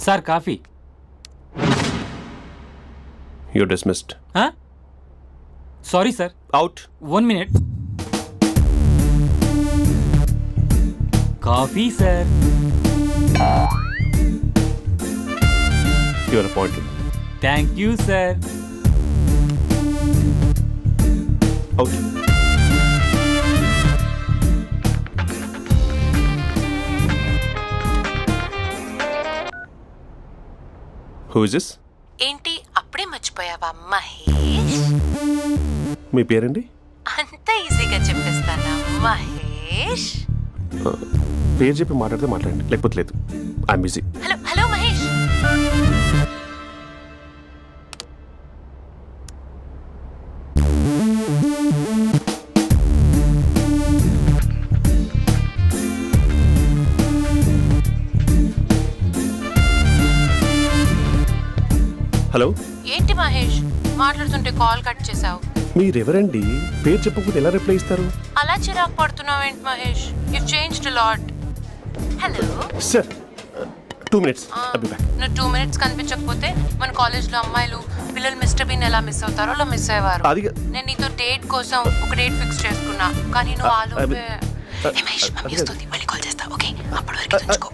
sir coffee. You dismissed. Sorry sir. Out. 1 minute. Coffee sir. You are appointed. Thank you sir. Out. Who is this? ఏంటి అప్పుడే మర్చిపోయావా మహేష్? మీ పేరండి? అంత ఈజీగా చెప్పేస్తానా మహేష్? పేరు చెప్పి మాట్లాడితే మాట్లాడండి, లేకపోతే లేదు. I'm busy. Hello hello Mahesh. Hello. ఏంటి మహేష్ మాట్లాడుతుంటే కాల్ కట్ చేసావు? మీరెవరండి? పేరు చెప్పకపోతే ఎలా రిప్లై ఇస్తారు? అలా చిరాకు పడుతున్నావు ఏంటి Mahesh? You changed a lot. Hello sir 2 minutes. I'll be back. నువ్వు 2 minutes కనిపించకపోతే మన కాలేజ్లో అమ్మాయిలు పిల్లలు మిస్టర్ బీన్ ఎలా మిస్ అవుతారో అలా మిస్ అయ్యేవారు. నేను నీతో డేట్ కోసం ఒక డేట్ ఫిక్స్ చేసుకున్నా, కానీ నువ్వు ఆలోపే. మహేష్ మమ్మీ వస్తుంది, మళ్ళీ కాల్ చేస్తా. ఓకే, అప్పటి వరకు ఉంచుకో.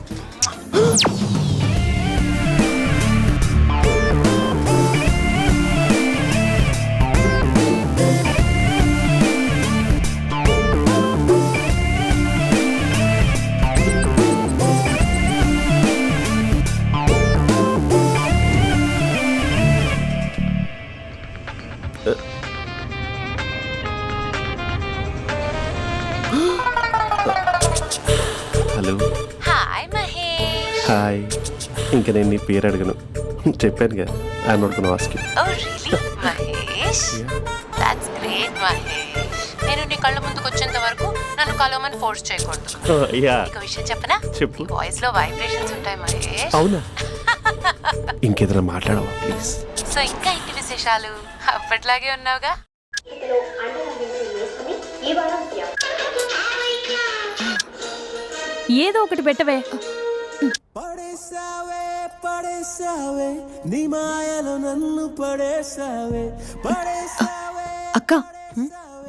హలో. హాయ్ మహేష్. హాయ్. ఇంకా నేను నీ పేరు అడగను, చెప్పాను కదా. I'm not gonna ask you. Oh really Mahesh? That's great Mahesh. నేను నీ కళ్ళ ముందుకు వచ్చేంత వరకు నన్ను కలవమని ఫోర్స్ చేయకూడదు. ఒక విషయం చెప్పనా? చెప్పు. వాయిస్ లో వైబ్రేషన్స్ ఉంటాయి మహేష్. అవునా? ఇంకేదైనా మాట్లాడవా ప్లీజ్? సో ఇంకా ఇంటి విశేషాలు అప్పట్లాగే ఉన్నావుగా? ఏదో ఒకటి పెట్టవే. అక్క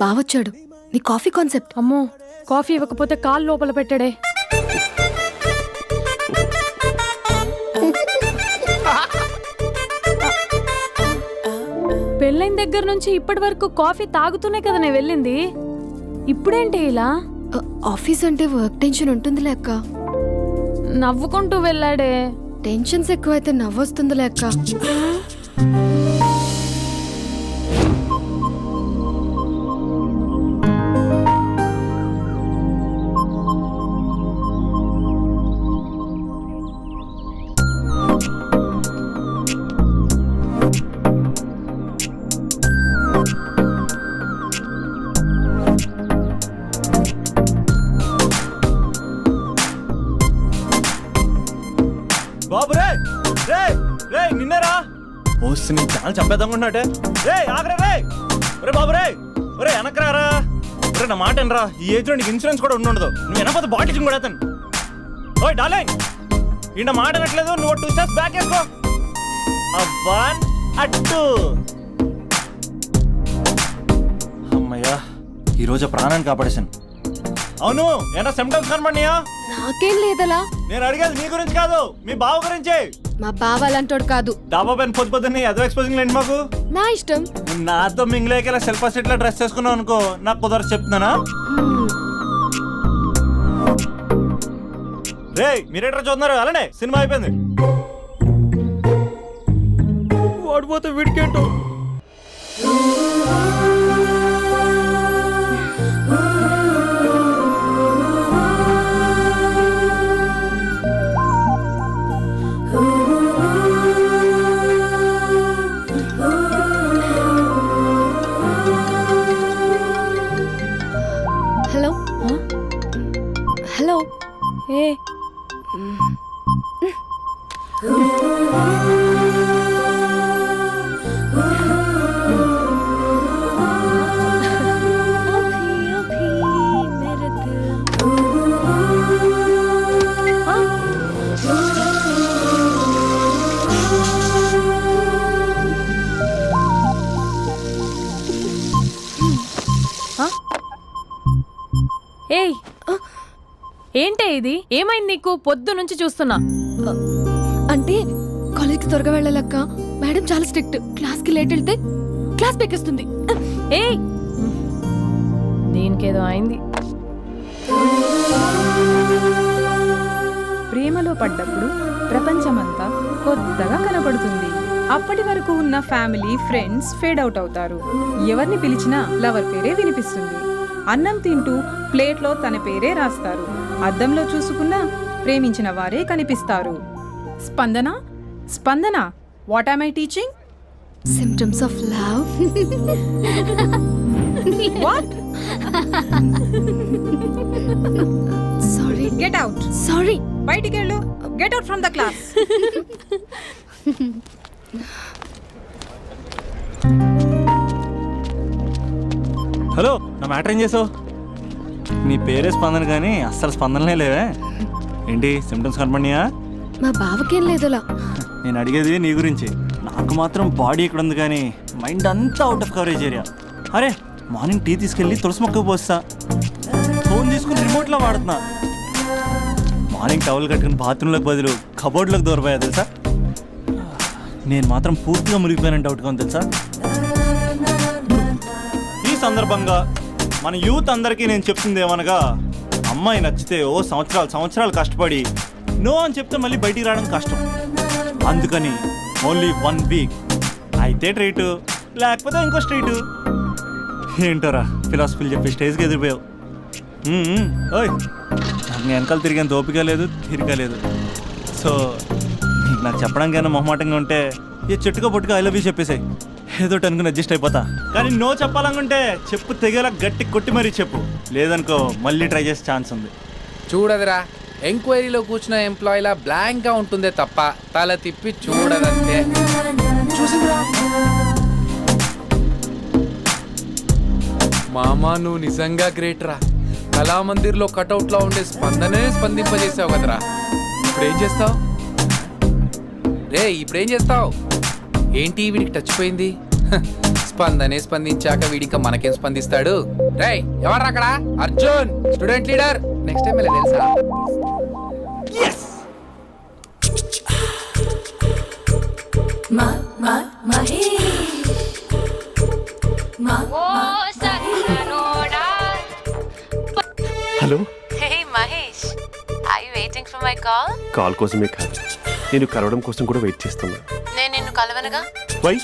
బావొచ్చాడు. నీ కాఫీ కాన్సెప్ట్. అమ్మో, కాఫీ ఇవ్వకపోతే కాలు లోపల పెట్టాడే. పెళ్ళైన దగ్గర నుంచి ఇప్పటి వరకు కాఫీ తాగుతూనే కదా నేను వెళ్ళింది. ఇప్పుడేంటి ఇలా? ఆఫీస్ అంటే వర్క్ టెన్షన్ ఉంటుందిలే అక్క. నవ్వుకుంటూ వెళ్ళాడే. టెన్షన్స్ ఎక్కువైతే నవ్వొస్తుందిలే అక్క. బాబు రే రే రే నిన్నేరా వస్తు నీ చాలా చంపేద్దామన్నట్టే రే ఆగరా రే ఒరే బాబు రే ఒరే వెనకరారా ఒరే నా మాట అనరా ఈ ఏజ్ లో నీకు ఇన్సూరెన్స్ కూడా ఉండదు నువ్వు వెనకపోతే బాటిల్ కూడా అతను ఓయ్ డార్లింగ్ ఈయన మాట అనట్లేదు నువ్వు 2 స్టెప్స్ బ్యాక్ వేసుకో అబ్బా అట్టు అమ్మయ్యా ఈరోజు ప్రాణాన్ని కాపాడేశాను అవును ఏనా సిమ్టమ్స్ కనబడినాయా నాకేం లేదలా. నేను అడిగేది మీ గురించి కాదు మీ బావ గురించి మా బావ అలాంటోడు కాదు. డాబా పైన పొద్దు పొద్దున్నే అదో ఎక్స్పోజింగ్ లేండి మాకు నా ఇష్టం. నాతో మింగిలేక శిల్పా సెట్ లో డ్రెస్ చేసుకున్నావు అనుకో నాకు కుదరదు చెప్తున్నానా రే మీరేట్రా చూస్తున్నారు అలానే సినిమా అయిపోయింది వాడిపోతే వీడికేంటో. Hello hello. ఏ ఏయ్ ఏంటే ఇది ఏమైంది నీకు పొద్దు నుంచి చూస్తున్నా అంటే కాలేజ్కి త్వరగా వెళ్ళాలక్క. మేడం చాలా స్ట్రిక్ట్. క్లాస్కి లేట్ వెళ్తే క్లాస్ పెక్కిస్తుంది. ఏయ్ దీనికేదో అయింది. ప్రేమలో పడ్డప్పుడు ప్రపంచమంతా కొత్తగా కనబడుతుంది. అప్పటి వరకు ఉన్న ఫ్యామిలీ ఫ్రెండ్స్ ఫేడ్ అవుట్ అవుతారు. ఎవరిని పిలిచినా లవర్ పేరే వినిపిస్తుంది. అన్నం తింటూ ప్లేట్లో తన పేరే రాస్తారు. అద్దంలో చూసుకున్నా ప్రేమించిన వారే కనిపిస్తారు. Spandana Spandana what am I teaching? Symptoms of love. What? Sorry. Get out. Sorry. బయటికి వెళ్ళు. Get out from the class. Hello నా మ్యాటర్ ఏం చేసావు నీ పేరే స్పందన కానీ అస్సలు స్పందనలే లేవే ఏంటి సిమ్టమ్స్ కనపడినాయా మా బావకేం లేదులా. నేను అడిగేది నీ గురించి నాకు మాత్రం బాడీ ఇక్కడ ఉంది కానీ మైండ్ అంతా అవుట్ ఆఫ్ కవరేజ్ ఏరియా అరే మార్నింగ్ టీ తీసుకెళ్ళి తులసి మొక్క పోస్తా ఫోన్ తీసుకుని రిమోట్లో వాడుతున్నా మార్నింగ్ టవల్ కట్టుకుని బాత్రూంలోకి బదులు కబోర్డ్లోకి దూరపోయా తెలుసా నేను మాత్రం పూర్తిగా మునిగిపోయానని డౌట్గా ఉంది తెలుసా ఈ సందర్భంగా మన యూత్ అందరికీ నేను చెప్తుంది ఏమనగా అమ్మాయి నచ్చితే ఓ సంవత్సరాలు కష్టపడి నో అని చెప్తే మళ్ళీ బయటికి రావడం కష్టం అందుకని ఓన్లీ 1 వీక్ అయితే ట్రీటు లేకపోతే ఇంకో స్ట్రీటు ఏంటోరా ఫిలాసఫీలు చెప్పి స్టేజ్కి ఎదిరిపోయావు ఓయ్ నాకు నీ వెనకాల తిరిగేంత ఓపిక లేదు తీరిక లేదు సో నాకు చెప్పడానికైనా మొహమాటంగా ఉంటే ఏ చెట్టుగా పొట్టుగా ఐ లవ్ యూ చెప్పేసాయి ఏదో అనుకుని అడ్జస్ట్ అయిపోతా కానీ నో చెప్పాలనుకుంటే చెప్పు తెగేలా గట్టి కొట్టి మరీ చెప్పు లేదనుకో మళ్ళీ ట్రై చేసే ఛాన్స్ ఉంది చూడదురా ఎంక్వైరీలో కూర్చున్న ఎంప్లాయీలా బ్లాంక్ గా ఉంటుందే తప్ప తల తిప్పి చూడదంతే చూసిందిరా మామా నువ్వు నిజంగా గ్రేట్ రా కళామందిర్లో కటౌట్ లో ఉండే స్పందనే స్పందింపజేసావు కదరా ఇప్పుడేం చేస్తావు రే ఇప్పుడేం చేస్తావు ఏంటి వీడికి టచ్ పోయింది స్పందనే స్పందించాక వీడిక మనకేం స్పందిస్తాడు రే ఎవరు అక్కడ Arjun student leader next time వెళ్ళి తెలుసా hello hey Mahesh I waiting for my call call కోసమే కాదు నేను కలవడం కోసం కూడా వెయిట్ చేస్తున్నా నేను నిన్ను కలవనుగా వై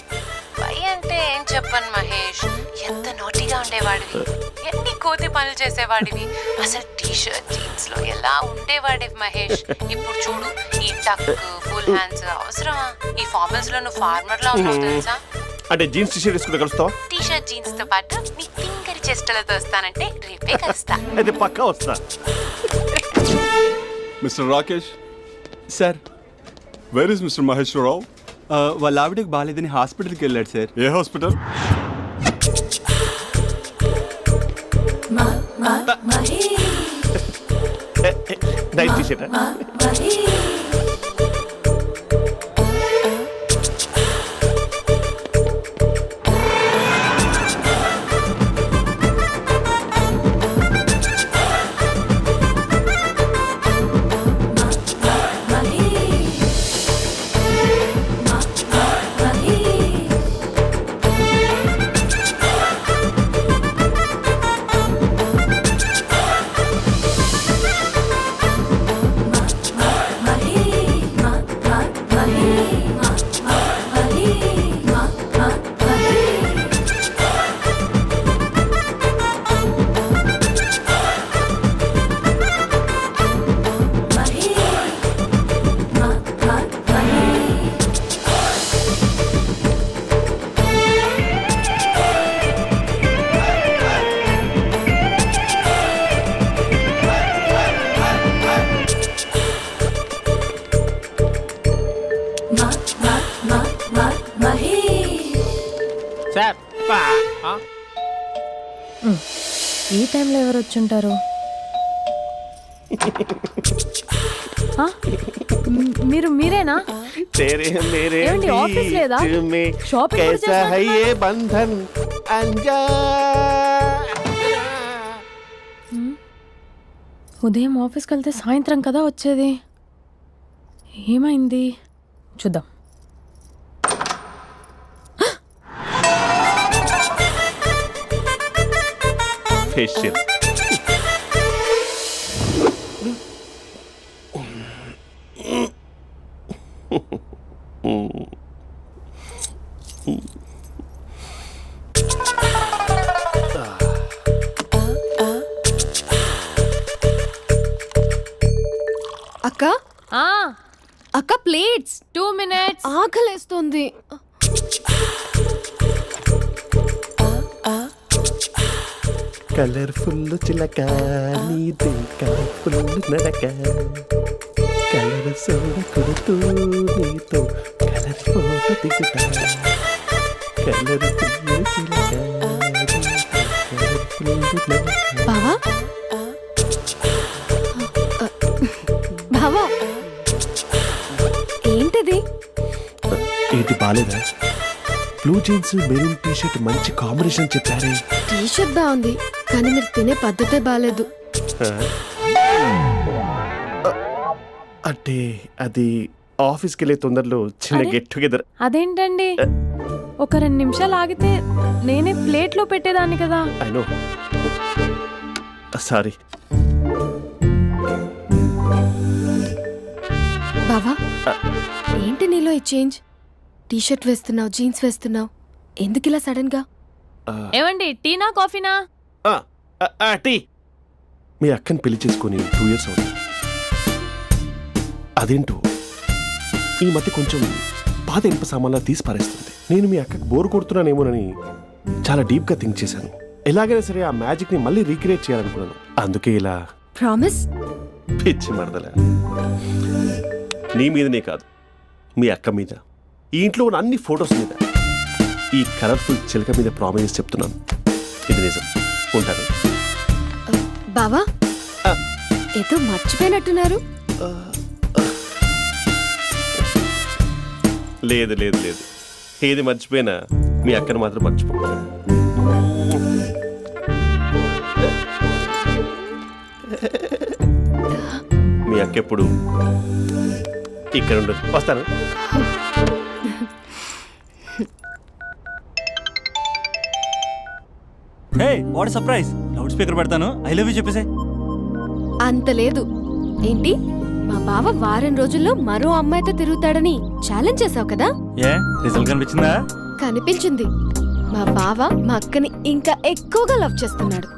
వై అంటే ఏం చెప్పను మహేష్ ఎంత నోటిగా ఉండేవాడివి ఎన్ని కోతి పనులు చేసేవాడివి అసలు టీ షర్ట్ జీన్స్ లో ఎలా ఉండేవాడివి మహేష్ ఇప్పుడు చూడు ఈ టక్ ఫుల్ హ్యాండ్స్ అవసరమా ఈ ఫార్మల్స్ లో నువ్వు ఫార్మర్ లా ఉన్నావు తెలుసా అంటే జీన్స్ టీ షర్ట్ వేసుకుంటే కలుస్తావా టీ షర్ట్ జీన్స్ తో పాటు నీ తింకరి చెస్టలతో వస్తానంటే రేపే కలుస్తా అయితే పక్కా వస్తా mister Rakesh sir where is mister Maheshwararao? వాళ్ళ ఆవిడకి బాగాలేదని హాస్పిటల్కి వెళ్ళాడు సార్. ఏ హాస్పిటల్? Night T-shirt. ఈ టైంలో ఎవరు వచ్చుంటారు? మీరేనా? ఏమండి, ఆఫీస్ లేదా? షాపింగ్ కూడా చేస్తున్నారు? ఉదయం ఆఫీస్కి వెళ్తే సాయంత్రం కదా వచ్చేది. ఏమైంది చూద్దాం. ఫేషియల్. అక్క అక్క ప్లేట్స్. 2 minutes. ఆకలేస్తుంది. కలర్ఫుల్ చిలక నీదే కలర్ఫుల్ నడక కలర్ సోడ కొడుతూ నీతో కలర్ ఫోటో దిగుతా కలర్ఫుల్ చిలక బావా బావా ఏంటిది? ఏంటి బాలేదా? బ్లూ జీన్స్ మెరూన్ టీ-షర్ట్ మంచి కాంబినేషన్ చెప్పారే. టీ-షర్ట్ బాగుంది కానీ మీరు తినే పద్ధతే బాగాలేదు. అంటే అది ఆఫీస్కి వెళ్ళే తొందరలో చిన్న గెట్ టుగెదర్. అదేంటండి, ఒక 2 నిమిషాలు ఆగితే నేనే ప్లేట్లో పెట్టేదాన్ని కదా. I know, sorry. బావా ఏంటి నీలో ఈ చేంజ్? టీ-షర్ట్ వేస్తున్నావు, జీన్స్ వేస్తున్నావు, ఎందుకు ఇలా సడన్ గా? ఏమండి, టీనా కాఫీనా? టీ. మీ అక్కని పెళ్లి చేసుకొని 2 years అవుతుంది. అదేంటో ఈ మధ్య కొంచెం పాత ఇనుప సామాన్లా తీసి పారేస్తుంది. నేను మీ అక్కకు బోర్ కొడుతున్నానేమోనని చాలా డీప్గా థింక్ చేశాను. ఎలాగైనా సరే ఆ మ్యాజిక్ని మళ్ళీ రీక్రియేట్ చేయాలనుకున్నాను. అందుకే ఇలా. ప్రామిస్? పిచ్చి మరదల, నీ మీదనే కాదు, మీ అక్క మీద, ఈ ఇంట్లో ఉన్న అన్ని ఫొటోస్ మీద, ఈ కలర్ఫుల్ చిలక మీద ప్రామిస్ చెప్తున్నాను. ఇది నిజం. ఉంటాను. బావా ఏదో మర్చిపోయినట్టున్నారు. లేదు లేదు లేదు, ఏది మర్చిపోయినా మీ అక్కను మాత్రం మర్చిపో. మీ అక్క ఎప్పుడు ఇక్కడ ఉండదు. వస్తాను. హే, వాట్ సర్ప్రైజ్! లౌడ్ స్పీకర్ పెడతాను, ఐ లవ్ యూ చెప్పేసే. అంత లేదు. ఏంటి, మా బావ వారం రోజుల్లో మరో అమ్మాయితో తిరుగుతాడని ఛాలెంజ్ చేసావు కదా? ఏ రిజల్ట్ కనిపించిందా? కనిపించింది. మా బావ మా అక్కని ఇంకా ఎక్కువగా లవ్ చేస్తున్నాడు.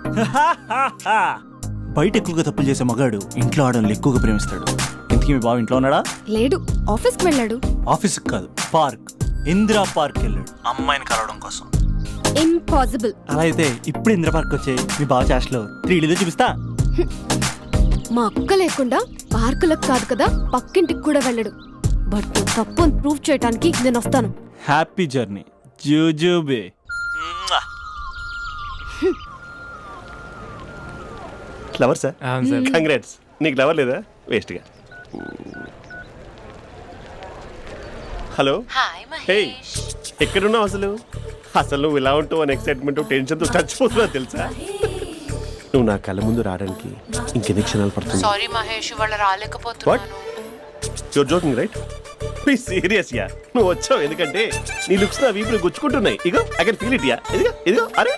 బయట ఎక్కువగా తప్పులు చేసే మగాడు ఇంట్లో ఆడవాళ్ళు ఎక్కువగా ప్రేమిస్తాడు. ఇంతకీ మీ బావ ఇంట్లో ఉన్నాడా? లేడు, ఆఫీస్కి వెళ్ళాడు. ఆఫీస్కి కాదు, పార్క్, ఇందిరా పార్క్ వెళ్ళాడు అమ్మాయిని కలవడం కోసం. ఇంపాసిబుల్. అలా అయితే ఇప్పుడు ఇందిరా పార్క్ వచ్చే మీ బావ చాష్లో 3Dలో చూపిస్తా. మా అక్క లేకుండా పార్కులకు కాదు కదా పక్కింటికి కూడా వెళ్ళడు. బట్ నువ్వు తప్పు అని ప్రూవ్ చేయడానికి నేను వస్తాను. హ్యాపీ జర్నీ జూజూబే. Flower sir, congrats. నీకు ఫ్లవర్ లేదా? వేస్ట్గా. Hello, hi hey, Mahesh. ఎక్కడున్నావు అసలు? అసలు నువ్వు ఇలా ఉంటావు అని ఎక్సైట్మెంట్ టెన్షన్తో చచ్చిపోతున్నావు తెలుసా? నువ్వు నా కళ్ళ ముందు రావడానికి ఇంకెన్ని క్షణాలు పడుతుంది? సారీ మహేష్, ఇవాళ రాలేకపోతున్నాను. Your joking right? Please serious ya. నువ్వు వచ్చావు ఎందుకంటే నీ లుక్స్ నా వీపులు గుచ్చుకుంటున్నాయి. ఇగో I can feel it ya. ఇదిగో ఇదిగో. అరే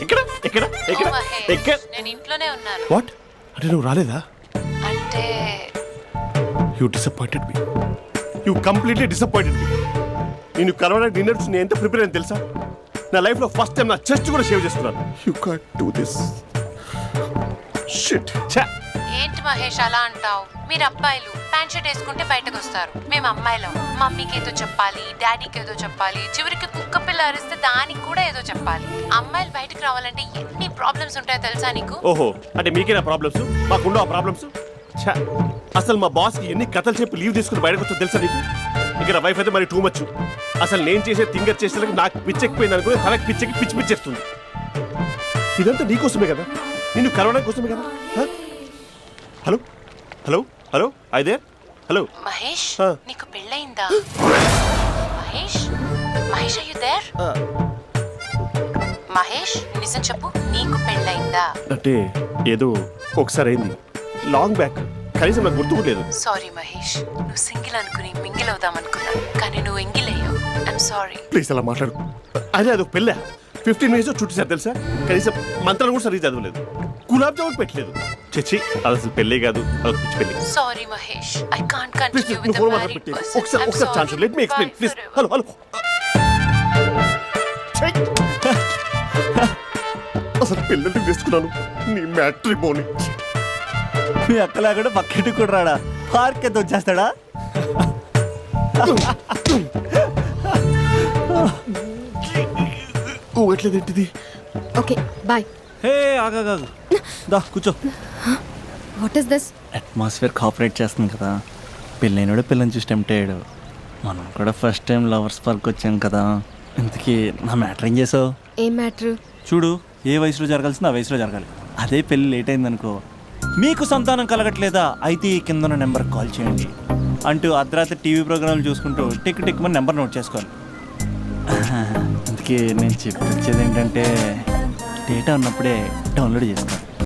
ఎక్కడ ఎక్కడ ఎక్కడ ఓ మహేష్, ఎక్కడ? నేను ఇంట్లోనే ఉన్నాను. వాట్ అంటే నువ్వు రాలేదా? అంటే you disappointed me. You completely disappointed me. నేను కలవడానికి డిన్నర్స్ నేను ఎంత ప్రిపేర్ అని తెలుసా? నా లైఫ్లో ఫస్ట్ టైం నా చెస్ట్ కూడా సేవ్ చేస్తున్నాను. You can't do this shit. ఏంటి మహేష్ అలా అంటావు? మీరు అబ్బాయిలు ప్యాంట్ షర్ట్ వేసుకుంటే బయటకు వస్తారు. మేము అమ్మాయిలం. మమ్మీకి ఏదో చెప్పాలి, డాడీకి ఏదో చెప్పాలి, చివరికి కుక్క పిల్ల అరిస్తే దానికి కూడా ఏదో చెప్పాలి. అమ్మాయిలు బయటకు రావాలంటే ఎన్ని ప్రాబ్లమ్స్ ఉంటాయో తెలుసా నీకు? ఓహో, అంటే మీకేనా ప్రాబ్లమ్స్? మాకుండా ప్రాబ్లమ్స్? అసలు మా బాస్కి ఎన్ని కథలు చెప్పి లీవ్ తీసుకుని బయటకు వచ్చా తెలుసా నీకు? ఇక్కడ వైఫ్ అయితే మరి టూ మచ్. అసలు నేను చేసే థింగర్ చేసేందుకు నాకు పిచ్చెక్కిపోయింది అనుకుని తనకు పిచ్చెక్కి పిచ్చి పిచ్చేస్తుంది. ఇదంతా నీకోసమే కదా, నిన్ను కలవడం కోసమే కదా. హలో హలో హలో అయితే హలో మహేష్, నీకు పెళ్ళయిందా? Mahesh, Mahesh are you there? Mahesh, నిజం చెప్పు, నీకు పెళ్ళయిందా? అంటే ఏదో ఒకసారి అయింది, లాంగ్ బ్యాక్, కనీసం నాకు గుర్తు కూడా లేదు. సారీ మహేష్, నువ్వు సింగిల్ అనుకుని మింగిల్ అవుదాం అనుకున్నా, కానీ నువ్వు ఎంగిల్ అయ్యావు. I'm sorry. ప్లీజ్ అలా మాట్లాడు. అదే అదొక పెళ్ళ 15 మినిట్స్ చుట్టూ సార్ తెలుసా? కనీసం మంత్రాలు కూడా సరిగ్గా చదవలేదు, గులాబ్ జామున్ పెట్టలేదు. చచ్చి, అది అసలు పెళ్ళే కాదు, అదొక పిచ్చి పెళ్ళి. Sorry Mahesh, I can't please continue with the phone married మాట్లాడి పర్సన్. ఒకసారి chance let me explain please. Hello hello. అసలు పెళ్ళంటే తీసుకున్నాను నీ మ్యాట్రిమోని. మీ అక్కలా కూడా పక్కింటికి కూడా రాడా? పార్క్ ఎంత వచ్చేస్తాడా? ఊగట్లేదేంటిది? Okay bye. హే ఆగా దా కూర్చో. What is this? Atmosphere cooperate చేస్తుంది కదా. పెళ్ళైనడు పిల్లని చూసి టెంప్ట్ అయ్యాడు. మనం కూడా ఫస్ట్ టైం లవర్స్ పార్క్ వచ్చాం కదా. ఇంతకీ నా మ్యాటర్ ఏం చేసావు? ఏం మ్యాటర్? చూడు, ఏ వయసులో జరగాల్సిందో ఆ వయసులో జరగాలి. అదే పెళ్ళి లేట్ అయిందనుకో, మీకు సంతానం కలగట్లేదా అయితే ఈ కింద నెంబర్ కాల్ చేయండి అంటూ అర్ధరాత్రి టీవీ ప్రోగ్రాంలు చూసుకుంటూ టిక్ టిక్ మన నెంబర్ నోట్ చేసుకోవాలి. అందుకే నేను చెప్పొచ్చేది ఏంటంటే డేటా ఉన్నప్పుడే డౌన్లోడ్ చేసుకోవాలి.